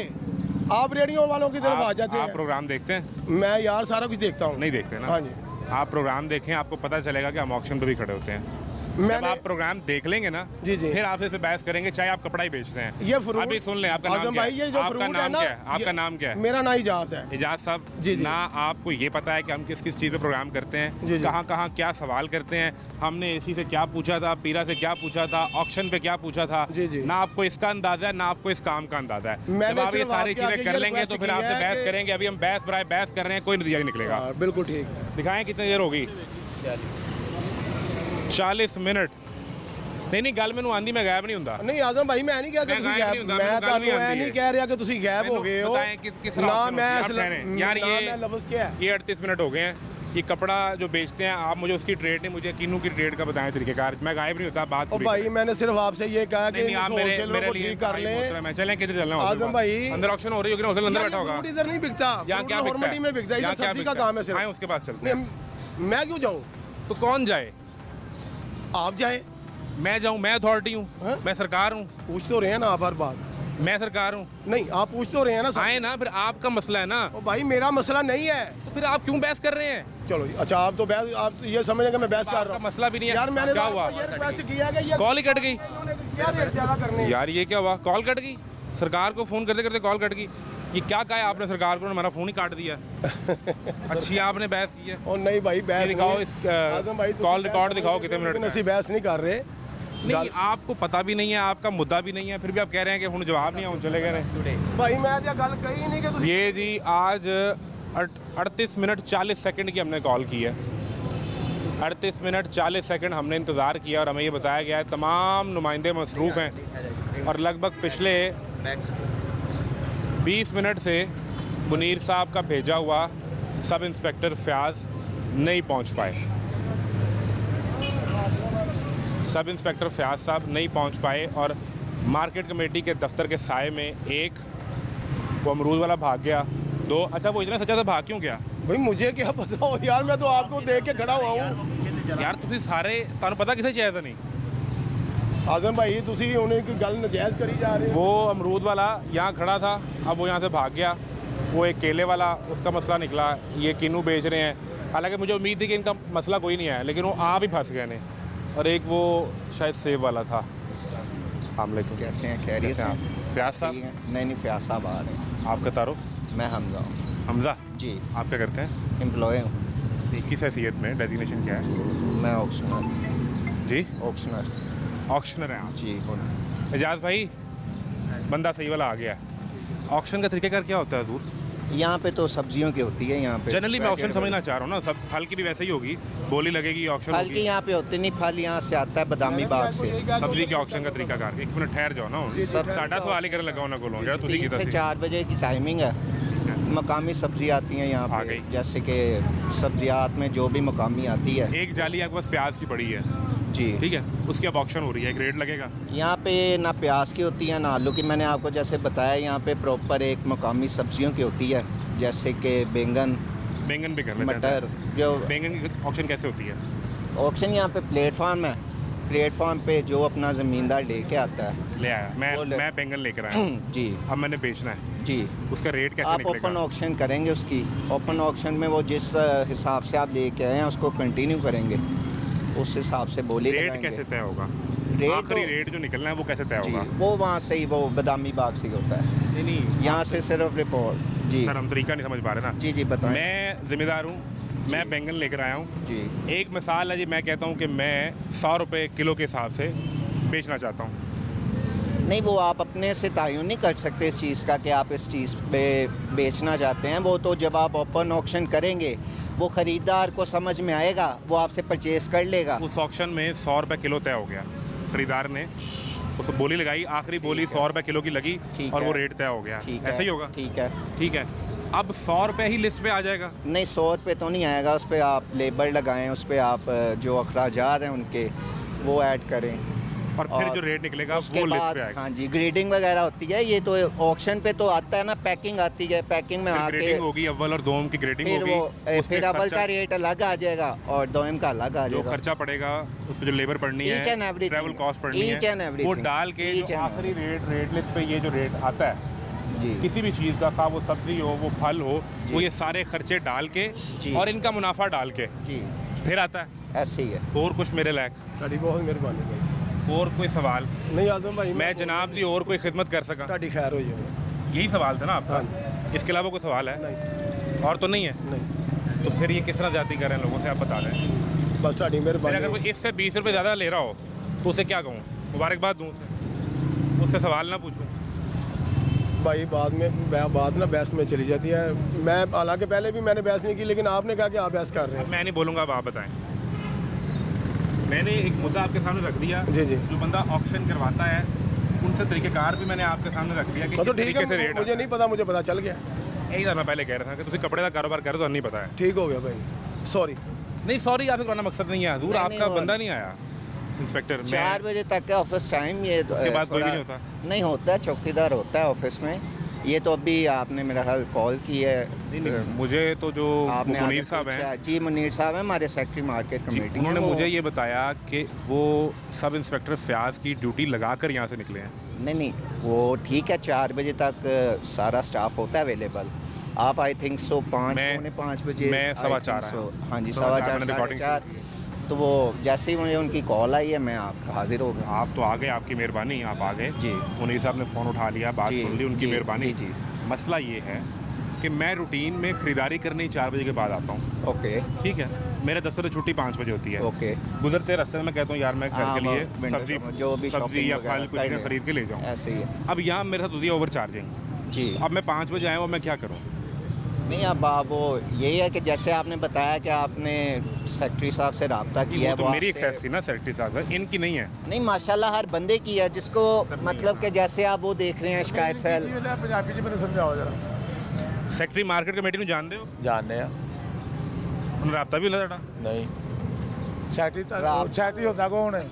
आप रेडियो वालों की तरफ आ जाते आप हैं। प्रोग्राम देखते हैं? मैं यार सारा कुछ देखता हूँ। नहीं देखते ना? हाँ जी। आप प्रोग्राम देखें, आपको पता चलेगा कि हम ऑक्शन पे भी खड़े होते हैं। जब मैंने आप प्रोग्राम देख लेंगे ना, जी, जी। फिर आप इस पे बहस करेंगे, चाहे आप कपड़ा ही बेचते हैं। ये फ्रूट, अभी सुन लें, आपका नाम आजम क्या भाई, ये है? जो आपका फ्रूट है नाम ना, क्या है? आपका नाम क्या है? मेरा नाम इजाज है। इजाज साहब, जी, जी। ना आपको ये पता है कि हम किस किस चीज़ पे प्रोग्राम करते हैं, जी, जी। कहाँ कहाँ क्या सवाल करते हैं, हमने एसी से क्या पूछा था, पीरा से क्या पूछा था, ऑक्शन पे क्या पूछा था। जी, जी। ना आपको इसका अंदाजा है, ना आपको इस काम का अंदाजा है। मैंने जब आप ये सिर्फ सारी आपके चीज़ें आगे कर ये लेंगे तो रिक्वेस्ट फिर की आपसे है बहस कि- करेंगे। अभी हम बहस बराए बहस कर रहे हैं, कोई नतीजा नहीं निकलेगा। हाँ, बिल्कुल ठीक। दिखाएं कितनी देर होगी? 40 मिनट। नहीं गल मैनू आंदी, मैं गायब नहीं हुंदा। नहीं आजम भाई, मैं नहीं कहा कि मैं ਤੁਸੀਂ गायब नहीं गैब, ਹੁੰਦਾ, मैं ਮੈਨੂੰ ਗੱਲ ਤੁਹਾਨੂੰ नहीं ਇਹ आंदी नहीं है। कह रहा कि ਤੁਸੀਂ गैब हो गए हो। बताएं किस ना मैं यार ना मैं लफ्ज़ क्या है? ये 38 मिनट हो गए हैं। ये कपड़ा जो बेचते हैं आप, मुझे उसकी ट्रेड नहीं, मुझे किन्नू की ट्रेड का बताएं तरीकेकार। मैं गायब नहीं होता, बात ओ भाई, मैंने सिर्फ आपसे ये कहा कि नहीं आप मेरे होलसेलरों को लिए ठीक कर लें। मैं चलें, किधर चलना है? आजम भाई, अंदर ऑक्शन हो रही होगी ना, होटल अंदर बैठा होगा। फ्रूट इधर नहीं बिकता, यहाँ क्या फ्रूट बिकता मंडी में बिकता है, यहाँ इधर क्या सब्जी का बिकता काम है सिर्फ। आएं, उसके पास चलते हैं। नहीं, मैं क्यों जाऊँ? तो कौन जाए? आप जाए। मैं जाऊँ? मैं अथॉरिटी हूँ, हाँ? मैं सरकार हूँ। पूछ तो रहे हैं ना आप हर बात। मैं सरकार हूँ। नहीं, आप पूछ तो रहे हैं ना सर। आए ना, फिर आपका मसला है ना। ओ भाई, मेरा मसला नहीं है। तो फिर आप क्यों बहस कर रहे हैं? चलो अच्छा, आप तो बहस, आप ये समझें कि मैं बहस कर रहा आपका हूँ। मसला भी नहीं है। यार मैंने क्या तो हुआ? आपको ये रिक्वेस्ट किया कि ये कॉल ही कट गई। इन्होंने क्या रेट ज़्यादा करने हैं? यार ये क्या हुआ? कॉल कट गई। सरकार को फ़ोन करते करते कॉल कट गई। ये क्या कहा है आपने सरकार को? हमारा फ़ोन ही काट दिया। अच्छी आपने बहस की है। और नहीं भाई, बहस दिखाओ, नहीं। इस आजम भाई, कॉल रिकॉर्ड दिखाओ कितने मिनट लेकिन का है। ਅਸੀਂ बहस नहीं कर रहे। नहीं, आपको पता भी नहीं है, आपका मुद्दा भी नहीं है, फिर भी आप कह रहे हैं कि हुण जवाब नहीं आउं चले गए। भाई मैं तो गल कही नहीं कि ਤੁਸੀਂ ये जी आज 38 मिनट 40 सेकंड की हमने कॉल की है। 38 मिनट 40 सेकंड हमने इंतज़ार किया और हमें ये बताया गया है तमाम नुमाइंदे मसरूफ़ हैं और लगभग पिछले 20 मिनट से मुनीर साहब का भेजा हुआ सब इंस्पेक्टर फयाज नहीं पहुंच पाए। सब इंस्पेक्टर फयाज साहब नहीं पहुंच पाए और मार्केट कमेटी के दफ्तर के साए में एक वो अमरूद वाला भाग गया। दो अच्छा वो इतना सच्चा था, भाग क्यों गया? भाई मुझे क्या पता हो यार, मैं तो आपको देख के खड़ा हुआ हूँ। यार ਤੁਸੀਂ ਸਾਰੇ ਤੁਹਾਨੂੰ ਪਤਾ ਕਿਸੇ ਚਾਹੀਦਾ नहीं? आजम भाई तुसी उन्हें की गल नजायज़ करी जा रहे हो। वो अमरूद वाला यहाँ खड़ा था, अब वो यहाँ से भाग गया। वो एक केले वाला, उसका मसला निकला, ये किन्नू बेच रहे हैं। हालांकि मुझे उम्मीद थी कि इनका मसला कोई नहीं है, लेकिन वो आप ही फंस गए ने। और एक वो शायद सेब वाला था। अलैकुम, कैसे हैं? खैरियत से हैं? फयाज साहब? नहीं नहीं, फयाज साहब आ रहे हैं। आपका तारुफ? मैं हमजा हूँ। हमजा जी। आप क्या करते हैं? एम्प्लॉय हूँ। किस हैसियत में, डेजिग्नेशन क्या है? मैं ऑक्शनर। जी ऑक्शनर। ऑक्शनर हैं आप? जी बोलो। एजाज भाई, बंदा सही वाला आ गया है। ऑक्शन का तरीक़ाकार क्या होता है हजूर? यहाँ पे तो सब्जियों की होती है यहाँ पे। जनरली मैं ऑक्शन समझना चाह रहा हूँ ना, सब फल की भी वैसे ही होगी, बोली लगेगी, ऑक्शन फल की होगी। यहाँ पे होती नहीं, फल यहाँ से आता है बदामी बाग से। सब्जी के ऑक्शन का तरीकाकार, एक मिनट ठहर जाओ ना, सब साढ़ा सवाल ही करने लगा उन्हें को यार, तुझे 3 से 4 बजे की टाइमिंग है। मकामी सब्जी आती हैं यहाँ आ पे, गई। जैसे कि सब्जियात में जो भी मकामी आती है। एक जाली आपके पास प्याज की पड़ी है, जी ठीक है, उसकी अब ऑक्शन हो रही है, एक रेट लगेगा। यहाँ पे ना प्याज की होती है ना आलू की। मैंने आपको जैसे बताया, यहाँ पे प्रॉपर एक मकामी सब्जियों की होती है, जैसे कि बैंगन बैंगन भी कर लेते हैं। मटर। जो बैंगन की ऑक्शन कैसे होती है? ऑक्शन यहाँ पे प्लेटफार्म है, प्लेटफार्म पे जो अपना ज़मींदार लेके आता है। ले आया मैं बैंगन लेकर आया हूँ। जी। अब मैंने बेचना है जी। उसका रेट कैसे आप निकलेगा? ओपन ऑक्शन करेंगे उसकी। ओपन ऑक्शन में वो जिस हिसाब से आप लेके आए हैं उसको कंटिन्यू करेंगे, उस हिसाब से बोली रेट लगाएंगे। कैसे तय होगा? रेट आखिरी तो- रेट जो निकलना है वो कैसे तय जी, होगा? वो वहाँ से ही, वो बदामी बाग से ही होता है। नहीं यहाँ से सिर्फ रिपोर्ट। जी सर, हम तरीका नहीं समझ पा रहे ना। जी जी बताएं। मैं जिम्मेदार हूँ, मैं बैंगन लेकर आया हूँ जी। एक मिसाल है जी, मैं कहता हूँ कि मैं 100 रुपये किलो के हिसाब से बेचना चाहता हूँ। नहीं, वो आप अपने से तयन नहीं कर सकते इस चीज़ का कि आप इस चीज़ पे बेचना चाहते हैं। वो तो जब आप ओपन ऑक्शन करेंगे वो ख़रीदार को समझ में आएगा, वो आपसे परचेज़ कर लेगा। उस ऑक्शन में 100 रुपये किलो तय हो गया, खरीदार ने उस बोली लगाई, आखिरी बोली 100 रुपये किलो की लगी और वो रेट तय हो गया। ऐसे ही होगा? ठीक है। ठीक है, अब 100 रुपये ही लिस्ट पे आ जाएगा? नहीं, 100 रुपये तो नहीं आएगा, उस पर आप लेबर लगाएं, उस पर आप जो अखराजात हैं उनके वो ऐड करें, और फिर जो रेट निकलेगा उसके वो लिस्ट बाद पे आएगा। हाँ जी, ग्रेडिंग वगैरह होती है। ये तो ऑक्शन पे तो आता है ना, पैकिंग आती है, पैकिंग में आके ग्रेडिंग होगी, अव्वल और दोम की ग्रेडिंग फिर होगी, वो उस पे फिर अव्वल खर्चा- का रेट अलग आ जाएगा और दोम का अलग आ जो जाएगा। खर्चा पड़ेगा, उस पे जो लेबर पड़नी है, Each and everything. Travel cost पड़नी Each and है, everything. वो डाल के Each जो and आखिरी रेट लिस्ट पे ये जो रेट आता है जी किसी भी चीज़ का, खा वो सब्जी हो वो फल हो, वो ये सारे खर्चे डाल के जी। और इनका मुनाफा डाल के जी फिर आता है। ऐसे ही है। और कुछ मेरे लायक? ਤੁਹਾਡੀ बहुत मेहरबानी भाई। और कोई सवाल? नहीं आजम भाई, मैं जनाब दी और कोई खिदमत कर सका? ਤੁਹਾਡੀ खैर हो जाए। यही सवाल था ना आपका? हाँ इसके अलावा कोई सवाल है? नहीं और तो नहीं है? नहीं, तो फिर ये किस तरह जाती कर रहे हैं लोगों से, आप बता रहे हैं। बस ਤੁਹਾਡੀ फिर अगर मेहरबानी। कोई इससे 20 रुपये ज़्यादा ले रहा हो तो उसे क्या कहूँ? मुबारकबाद दूँ उसे? उससे सवाल ना पूछूँ? भाई बाद ना बहस में चली जाती है। मैं हालांकि पहले भी मैंने बहस नहीं की, लेकिन आपने कहा कि आप बहस कर रहे अब मैं नहीं बोलूँगा, अब आप बताएं। मैंने एक मुद्दा आपके सामने रख दिया। जी जी। जो बंदा ऑक्शन करवाता है उनसे तरीक़ेकार भी मैंने आपके सामने रख दिया कि हैं। तो किस ठीक तरीके से है, रेट मुझे नहीं पता, मुझे पता चल गया। यही था मैं पहले कह रहा था कि तुम कपड़े का कारोबार कर रहे हो तो नहीं पता है। ठीक हो गया भाई, सॉरी। नहीं सॉरी, आपका कराना मकसद नहीं है हजूर, नहीं, आपका नहीं, बंदा नहीं आया इंस्पेक्टर। 4 बजे तक का ऑफिस टाइम। ये उसके बाद कोई भी थोड़ा- नहीं होता? नहीं होता है, चौकीदार होता है ऑफिस में। ये तो अभी आपने मेरा ख्याल कॉल की है। मुझे तो जो आपने मुनीर आगे साहब पूछा। हैं, जी मुनीर साहब है हमारे सेक्रेटरी मार्केट जी, कमेटी। उन्होंने मुझे ये बताया कि वो सब इंस्पेक्टर फयाज की ड्यूटी लगाकर यहाँ से निकले हैं। नहीं, वो ठीक है, 4 बजे तक सारा स्टाफ होता है अवेलेबल। आप आई थिंक सो 5 बजे। मैं 4:15 आया। हाँ जी, 4:15 4:15 मैंने recording 4:30। तो वो जैसे ही मुझे उनकी कॉल आई है, मैं आप हाजिर हो गया। आप तो आ गए, आपकी मेहरबानी, आप आ गए। जी। मुनीर साहब ने फ़ोन उठा लिया, बात जी, सुन ली, उनकी जी, मेहरबानी। जी, जी। मसला ये है कि मैं रूटीन में ख़रीदारी करने ही 4 बजे के बाद आता हूँ। ओके ठीक है, मेरे दफ्तर से छुट्टी 5 बजे होती है। ओके। गुजरते रास्ते में मैं कहता हूँ यार मैं घर हाँ, के लिए वो window सब्जी shop, जो भी सब्जी shopping या वगैरह फल कुछ कर ना लें। खरीद के ले जाऊँ। ऐसे ही है अब यहाँ मेरे साथ होती है ओवर चार्जिंग। जी। अब मैं 5 बजे आया हूँ, मैं क्या करूँ? नहीं, अब आप वो यही है कि जैसे आपने बताया कि आपने सेक्रेटरी साहब से रब्ता किया है, वो तो मेरी आपसे- एक्सेस थी ना सेक्रेटरी साहब से, इनकी नहीं है। नहीं माशाल्लाह हर बंदे की है, जिसको मतलब कि जैसे आप वो देख रहे हैं शिकायत सेल। पंजाबी जी मैंने समझाओ जरा। ਸੈਕਟਰੀ ਮਾਰਕੀਟ ਕਮੇਟੀ ਨੂੰ ਜਾਣਦੇ ਹੋ? ਜਾਣਦੇ ਆ। ਉਹਨਾਂ ਰਾਬਤਾ ਵੀ ਹੁੰਦਾ ਤੁਹਾਡਾ? ਨਹੀਂ, ਸੈਕਟਰੀ ਹੁੰਦਾ ਕੌਣ ਹੈ?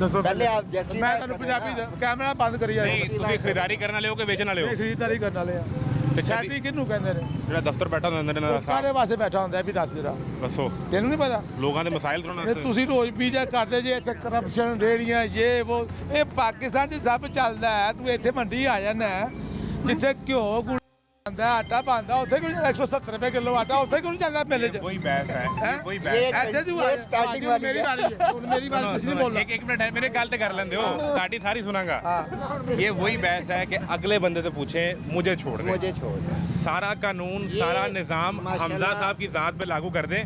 ਦੱਸੋ पहले आप जैसी ਮੈਂ ਤੁਹਾਨੂੰ ਪੰਜਾਬੀ ਕੈਮਰਾ ਬੰਦ ਕਰੀ ਜਾਏ ਨਹੀਂ ਤੁਸੀਂ ਖਰੀਦਾਰੀ ਕਰਨ ਵਾਲੇ ਹੋ ਕਿ ਵੇਚਣ ਵਾਲੇ ਹੋ ਖਰੀਦਦਾਰੀ ਕਰਨ ਵਾਲੇ ਆ ਤੇ ਸੈਟੀ ਕਿਹਨੂੰ ਕਹਿੰਦੇ ਨੇ ਜਿਹੜਾ ਦਫ਼ਤਰ ਬੈਠਾ ਹੁੰਦਾ ਅੰਦਰ ਇਹਨਾਂ ਕਾਰੇ ਵਾਸਤੇ ਬੈਠਾ ਹੁੰਦਾ ਵੀ ਦੱਸ ਜਰਾ ਦੱਸੋ ਤੈਨੂੰ ਨਹੀਂ ਪਤਾ ਲੋਕਾਂ ਦੇ ਮਸਾਇਲ ਥੋੜਾ ਇਹ ਤੁਸੀਂ ਰੋਜ਼ ਪੀਜਾ ਕਰਦੇ ਜੇ ਇੱਥੇ ਕਰਪਸ਼ਨ ਰੇੜੀਆਂ ਇਹ ਉਹ ਇਹ ਪਾਕਿਸਤਾਨ 'ਚ ਸਭ ਚੱਲਦਾ ਹੈ ਤੂੰ ਇੱਥੇ ਮੰਡੀ ਆ ਜਾਣਾ ਜਿੱਥੇ ਘਿਓ ਗੁੜ ਆਂਦਾ ਆਟਾ ਪਾਉਂਦਾ ਉੱਥੇ ਕਿਉਂ 170 ਰੁਪਏ ਕਿਲੋ ਆਟਾ ਉੱਥੇ ਕਿਉਂ ਨਹੀਂ ਜਾਂਦਾ ਮੇਲੇ 'ਚ ਕੋਈ ਬਹਿਸ ਹੈ ਕੋਈ ਬਹਿਸ ये- ਇੱਥੇ ਤੂੰ ये starting वाली ਮੇਰੀ ਵਾਰੀ ਹੈ ਹੁਣ ਮੇਰੀ ਵਾਰੀ ਕੁਝ ਨਹੀਂ ਬੋਲਣਾ एक मिनट है मेरे गाल ते कर लेंदे हो ताड़ी सारी सुनागा ये वही बहस है कि अगले बंदे से पूछे मुझे छोड़ दे मुझे छोड़ दे। सारा कानून सारा निज़ाम माशाल्लाह- हमजा साहब की ज़ात पे लागू कर दे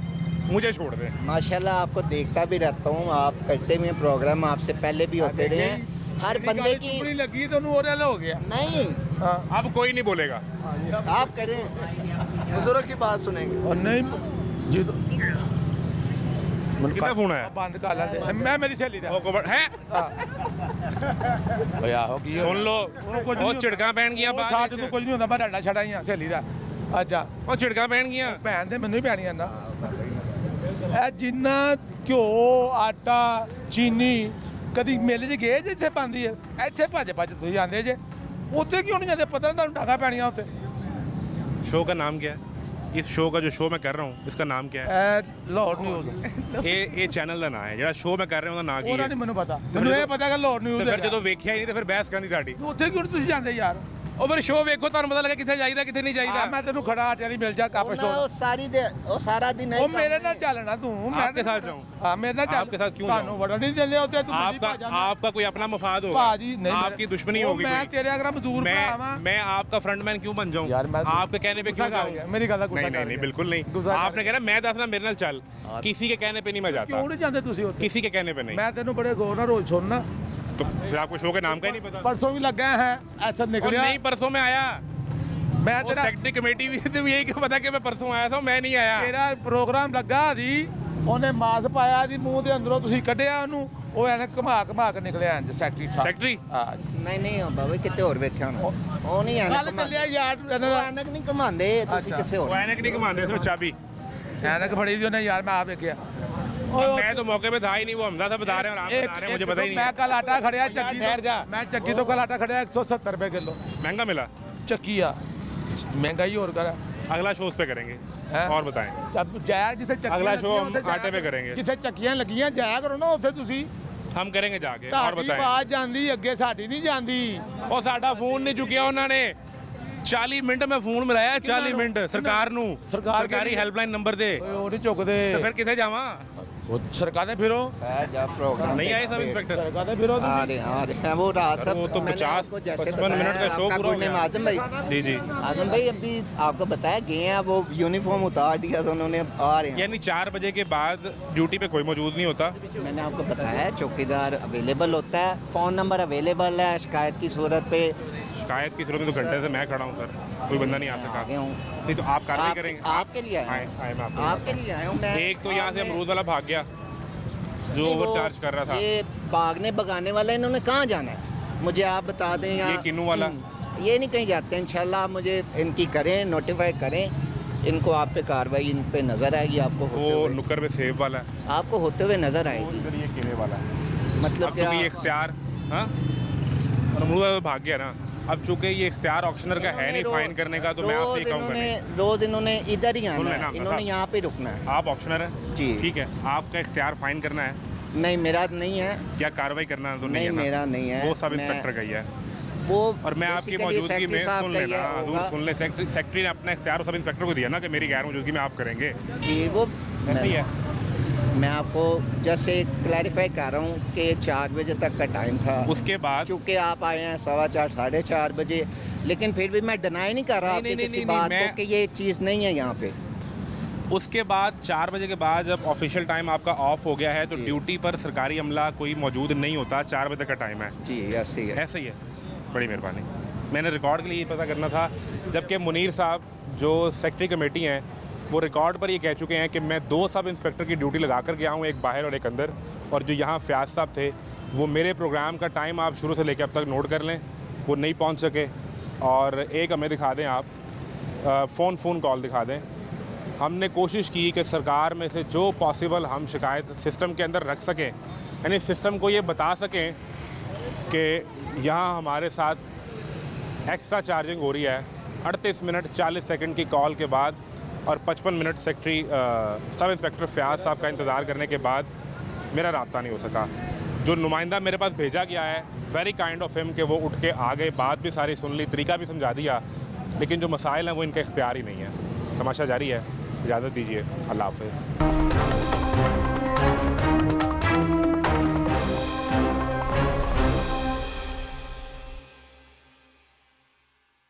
मुझे छोड़ दे माशाल्लाह आपको देखता भी रहता हूँ आप करते हुए प्रोग्राम आपसे पहले भी होते रहे हैं हर बंदे की ਚੁਗਲੀ ਲੱਗੀ ਤੇ ਉਹਨੂੰ ਉਹਦੇ ਨਾਲ ਹੋ ਗਿਆ नहीं अब कोई नहीं बोलेगा आप करें बुजुर्ग की बात सुनेंगे ਉਹ ਨਹੀਂ ਜਦੋਂ कितना फोन है ਬੰਦ ਕਰ ਲੈਂਦੇ ਮੈਂ ਮੇਰੀ ਸਹੇਲੀ ਦਾ है ਓਏ ਆਹੋ ਕੀ सुन लो ਉਹਨੂੰ ਕੁਝ वो झिड़का पहन गया ਉਹ ਛੱਡ ਤੂੰ ਕੁਝ ਨਹੀਂ ਹੁੰਦਾ ਮੈਂ ਡਾਡਾ ਛੜਾ ਹੀ ਆ ਸਹੇਲੀ ਦਾ ਅੱਛਾ वो झिड़का पहन गया ਭੈਣ ਦੇ ਮੈਨੂੰ ਹੀ ਪੈਣੀਆਂ ਨਾ ਇਹ ਜਿੰਨਾ ਘਿਓ ਆਟਾ ਚੀਨੀ ਕਦੀ ਮੇਲੇ 'ਚ ਗਏ ਜੇ ਇੱਥੇ ਪਾਉਂਦੀ ਹੈ ਇੱਥੇ ਭੱਜ ਤੁਸੀਂ ਜਾਂਦੇ ਜੇ ਉੱਥੇ ਕਿਉਂ ਨਹੀਂ ਜਾਂਦੇ ਪਤਾ ਨਹੀਂ ਤੁਹਾਨੂੰ ਡਾਂਗਾ ਪੈਣੀਆਂ ਉੱਥੇ शो का नाम क्या है इस शो का जो शो मैं कर रहा हूँ इसका नाम क्या है ਇਹ ਲਾਹੌਰ ਨਿਊਜ਼ ये चैनल का नाम है ਜਿਹੜਾ ਸ਼ੋ ਮੈਂ ਕਰ ਰਿਹਾ ਉਹਦਾ ਨਾਂ ਕੀ ਉਹਨਾਂ ਹੈ ਨਹੀਂ ਮੈਨੂੰ ਪਤਾ ਮੈਨੂੰ ਇਹ ਪਤਾ ਕਿ ਲਾਹੌਰ ਨਿਊਜ਼ ਤੇ ਫਿਰ ਜਦੋਂ ਵੇਖਿਆ ਹੀ ਨਹੀਂ ਤੇ ਫਿਰ ਬਹਿਸ ਕਰਨੀ ਸਾਡੀ ਉੱਥੇ ਕਿਉਂ ਨੀ ਤੁਸੀਂ ਜਾਂਦੇ ਯਾਰ ਉਹ ਫਿਰ ਸ਼ੋ ਵੇਖੋ ਤੁਹਾਨੂੰ ਪਤਾ ਲੱਗਾ ਕਿੱਥੇ ਜਾਈਦਾ ਕਿੱਥੇ ਨਹੀਂ ਆ ਜਾਈਦਾ ਮੈਂ ਤੈਨੂੰ ਖੜਾ ਆਟਿਆਂ ਦੀ ਮਿਲ ਜਾ ਕੱਪ वो ਸਟੋਰ सारा दिन ਉਹ ਮੇਰੇ ਨਾਲ ਚੱਲਣਾ ਤੂੰ ਮੈਂ आपके साथ जाऊं ਹਾਂ ਮੇਰੇ ਨਾਲ ਚੱਲ आपके साथ क्यों ਤੁਹਾਨੂੰ ਬੜਾ ਨਹੀਂ ਚੱਲੇ ਉੱਥੇ ਤੂੰ ਦਿੱਲੀ ਭੱਜ ਜਾਂਦਾ। आपका कोई अपना मफाद होगा ਭਾਜੀ ਨਹੀਂ आपकी दुश्मनी ਉਹ होगी ਮੈਂ कोई। ਤੇਰੇ ਅਗਰ ਮਜ਼ਦੂਰ ਭਰਾ ਵਾਂ मैं आपका फ्रंटमैन क्यों बन जाऊं यार मैं आपके कहने पे क्यों गुस्सा कर जाऊं गया, मेरी गल का गुस्सा नहीं कर नहीं नहीं गया। बिल्कुल नहीं गुस्सा कर आपने कहना मैं दसना मेरे नाल चल किसी के कहने पे नहीं मैं जाता ਕਿਉਂ ਨਹੀਂ ਜਾਂਦੇ ਤੁਸੀਂ ਉੱਥੇ किसी के कहने पे नहीं ਮੈਂ ਤੈਨੂੰ ਬੜੇ ਗੌਰ ਨਾਲ ਰੋਜ਼ ਸੁਣਨਾ तो फिर आपको शो के नाम का ही नहीं पता ਪਰਸੋਂ ਵੀ ਲੱਗਾ ਹੈ ਐਸਾ और ਨਿਕਲਿਆ नहीं परसों में आया ਮੈਂ वो ਤੇਰਾ सेक्रेटरी कमेटी भी तो यही क्या पता कि मैं परसों आया था मैं नहीं आया ਤੇਰਾ ਪ੍ਰੋਗਰਾਮ ਲੱਗਾ ਸੀ ਉਹਨੇ ਮਾਸ ਪਾਇਆ ਸੀ ਮੂੰਹ ਦੇ ਅੰਦਰੋਂ ਤੁਸੀਂ ਕੱਢਿਆ ਉਹਨੂੰ ਉਹ ਐਨ ਘਮਾ ਕੇ ਨਿਕਲਿਆ ਇੰਜ ਸੈਕਟਰੀ ਸਾਹਿਬ सेक्रेटरी ਹਾਂ नहीं बाबा कितने और वेख्या ਉਹ ਨਹੀਂ ਕੱਲ ਚੱਲਿਆ ਯਾਰ ਇਹਨਾਂ ਦਾ ਐਨਕ ਨਹੀਂ ਘਮਾਉਂਦੇ ਤੁਸੀਂ ਕਿਸੇ वो ਹੋਰ ऐनक नहीं घुमाते इसमें चाबी ਐਨਕ ਫੜੀ ਦੀ ਉਹਨੇ ਯਾਰ ਮੈਂ ਆ ਵੇਖਿਆ और मैं तो मौके पे था ही नहीं वो हमजा था बता रहे हैं और आप बता रहे हैं मुझे पता ही ਮੈਂ नहीं ਕੱਲ ਆਟਾ ਖੜਿਆ ਚੱਕੀ ठहर जा। ਮੈਂ ਚੱਕੀ ਤੋਂ ਕੱਲ ਆਟਾ ਖੜਿਆ 170 ਰੁਪਏ ਕਿਲੋ महंगा मिला ਚੱਕੀ ਆ ਮਹਿੰਗਾਈ ਹੋਰ ਕਰ अगला शो उस पे करेंगे हैं? और बताएं ਜਦ ਜਾਇਆ ਜਿੱਥੇ ਚੱਕੀਆਂ ਅਗਲਾ show ਲੱਗੀਆਂ, हम ਉੱਥੇ ਜਾਇਆ आटे पे ਕਰੋ। करेंगे। ਜਿੱਥੇ ਚੱਕੀਆਂ ਲੱਗੀਆਂ ਜਾਇਆ ਕਰੋ ਨਾ ਉੱਥੇ ਤੁਸੀਂ हम करेंगे जाके और ਤੁਹਾਡੀ बताएं ਆਵਾਜ਼ ਜਾਂਦੀ ਅੱਗੇ ਸਾਡੀ ਨਹੀਂ ਜਾਂਦੀ ਉਹ ਸਾਡਾ ਫੋਨ ਨਹੀਂ ਚੁੱਕਿਆ ਉਹਨਾਂ ਨੇ 40 ਮਿੰਟ ਮੈਂ ਫੋਨ ਮਿਲਾਇਆ 40 ਮਿੰਟ ਸਰਕਾਰ ਨੂੰ ਸਰਕਾਰ ਸਰਕਾਰੀ ਹੈਲਪਲਾਈਨ ਨੰਬਰ ਤੇ ਓਏ ਉਹ ਨਹੀਂ ਚੁੱਕਦੇ ਤੇ ਫਿਰ ਕਿੱਥੇ ਜਾਵਾਂ ਉਹ ਸਰਕਾਰ ਦੇ ਫਿਰੋ जा प्रोग्राम नहीं आए सब इंस्पेक्टर ਸਰਕਾਰ ਦੇ ਫਿਰੋ आ रहे हैं वो रात सब वो तो मैंने 50 आपको जैसे 55 मिनट का बताया, शो आपका पूरा हो गुड नेम गया। आजम भाई जी जी आजम भाई अभी आपको बताया गए हैं वो यूनिफॉर्म उतार दिया तो उन्होंने आ रहे हैं यानी 4 बजे के बाद ड्यूटी पे कोई मौजूद नहीं होता मैंने आपको बताया चौकीदार अवेलेबल होता है फ़ोन नंबर अवेलेबल है शिकायत की सूरत पे शिकायत की सूरत में तो घंटे से मैं खड़ा हूँ सर कोई बंदा नहीं आ सका आगे हूँ नहीं तो आप कार्रवाई करेंगे आपके लिए आए आए मैं आपको आपके लिए आया हूँ मैं एक तो यहाँ से अमरूद वाला भाग गया जो नहीं, वो ओवरचार्ज कर रहा था ये भागने भगाने वाला इन्होंने कहाँ जाना है मुझे आप बता दें ये किन्नू वाला ये नहीं कहीं जाते हैं इंशाल्लाह आप मुझे इनकी करें नोटिफाई करें इनको आप पे कार्रवाई इन पे नज़र आएगी आपको वो होते हुए नुक्कर पे सेब वाला है आपको होते हुए नज़र आएगी इधर ये किले वाला है मतलब अब क्या चूंकि ये इख्तियार हाँ और अमरूद वाला भाग गया ना अब चूंकि ये इख्तियार ऑक्शनर का है नहीं फाइन करने का तो मैं आपसे ये कहूँगा नहीं रोज इन्होंने इधर ही सुन आना लेना है अपना इन्होंने साहब। यहाँ पे रुकना है आप ऑक्शनर हैं जी ठीक है आपका इख्तियार फाइन करना है नहीं मेरा नहीं है क्या कार्रवाई करना है तो नहीं नहीं है ना? मेरा नहीं है वो सब मैं- इंस्पेक्टर का ही है वो और मैं आपकी basically मौजूदगी सेक्रेटरी में साहब सुन का ही लेना है, दूर होगा। सुन ले सेक्रेटरी ने अपना इख्तियार सब इंस्पेक्टर को दिया ना कि मेरी गैर मौजूदगी में आप करेंगे जी वो ऐसे ही है मैं आपको जस्ट एक क्लैरिफाई कर रहा हूँ कि 4 बजे तक का टाइम था उसके बाद चूँकि आप आए हैं 4:15 4:30 बजे लेकिन फिर भी मैं डिनाई नहीं कर रहा नहीं, आपकी नहीं, किसी नहीं, बात मैं- को कि ये चीज़ नहीं है यहाँ पे उसके बाद 4 बजे के बाद जब ऑफिशियल टाइम आपका ऑफ हो गया है तो जी। ड्यूटी पर सरकारी अमला कोई मौजूद नहीं होता 4 बजे तक का टाइम है जी ऐसे ही है ऐसे ही है बड़ी मेहरबानी मैंने रिकॉर्ड के लिए ये पता करना था जबकि मुनीर साहब जो सेक्रेटरी कमेटी हैं वो रिकॉर्ड पर ये कह चुके हैं कि मैं 2 सब इंस्पेक्टर की ड्यूटी लगा कर गया हूँ एक बाहर और एक अंदर और जो यहाँ फयाज साहब थे वो मेरे प्रोग्राम का टाइम आप शुरू से लेकर अब तक नोट कर लें वो नहीं पहुँच सके और एक हमें दिखा दें आप फ़ोन कॉल दिखा दें हमने कोशिश की कि सरकार में से जो पॉसिबल हम शिकायत सिस्टम के अंदर रख सकें, यानी सिस्टम को ये बता सकें कि यहाँ हमारे साथ एक्स्ट्रा चार्जिंग हो रही है 38 मिनट 40 सेकंड की कॉल के बाद और 55 minute secretary sub inspector Fayaz साहब का इंतज़ार करने के बाद मेरा राब्ता नहीं हो सका। जो नुमाइंदा मेरे पास भेजा गया है, वेरी काइंड ऑफ हिम कि वो उठ के आ गए, बात भी सारी सुन ली, तरीका भी समझा दिया, लेकिन जो मसाइल हैं वो इनका इख्तियार ही नहीं है। तमाशा जारी है, इजाज़त दीजिए, अल्लाह हाफ़िज़।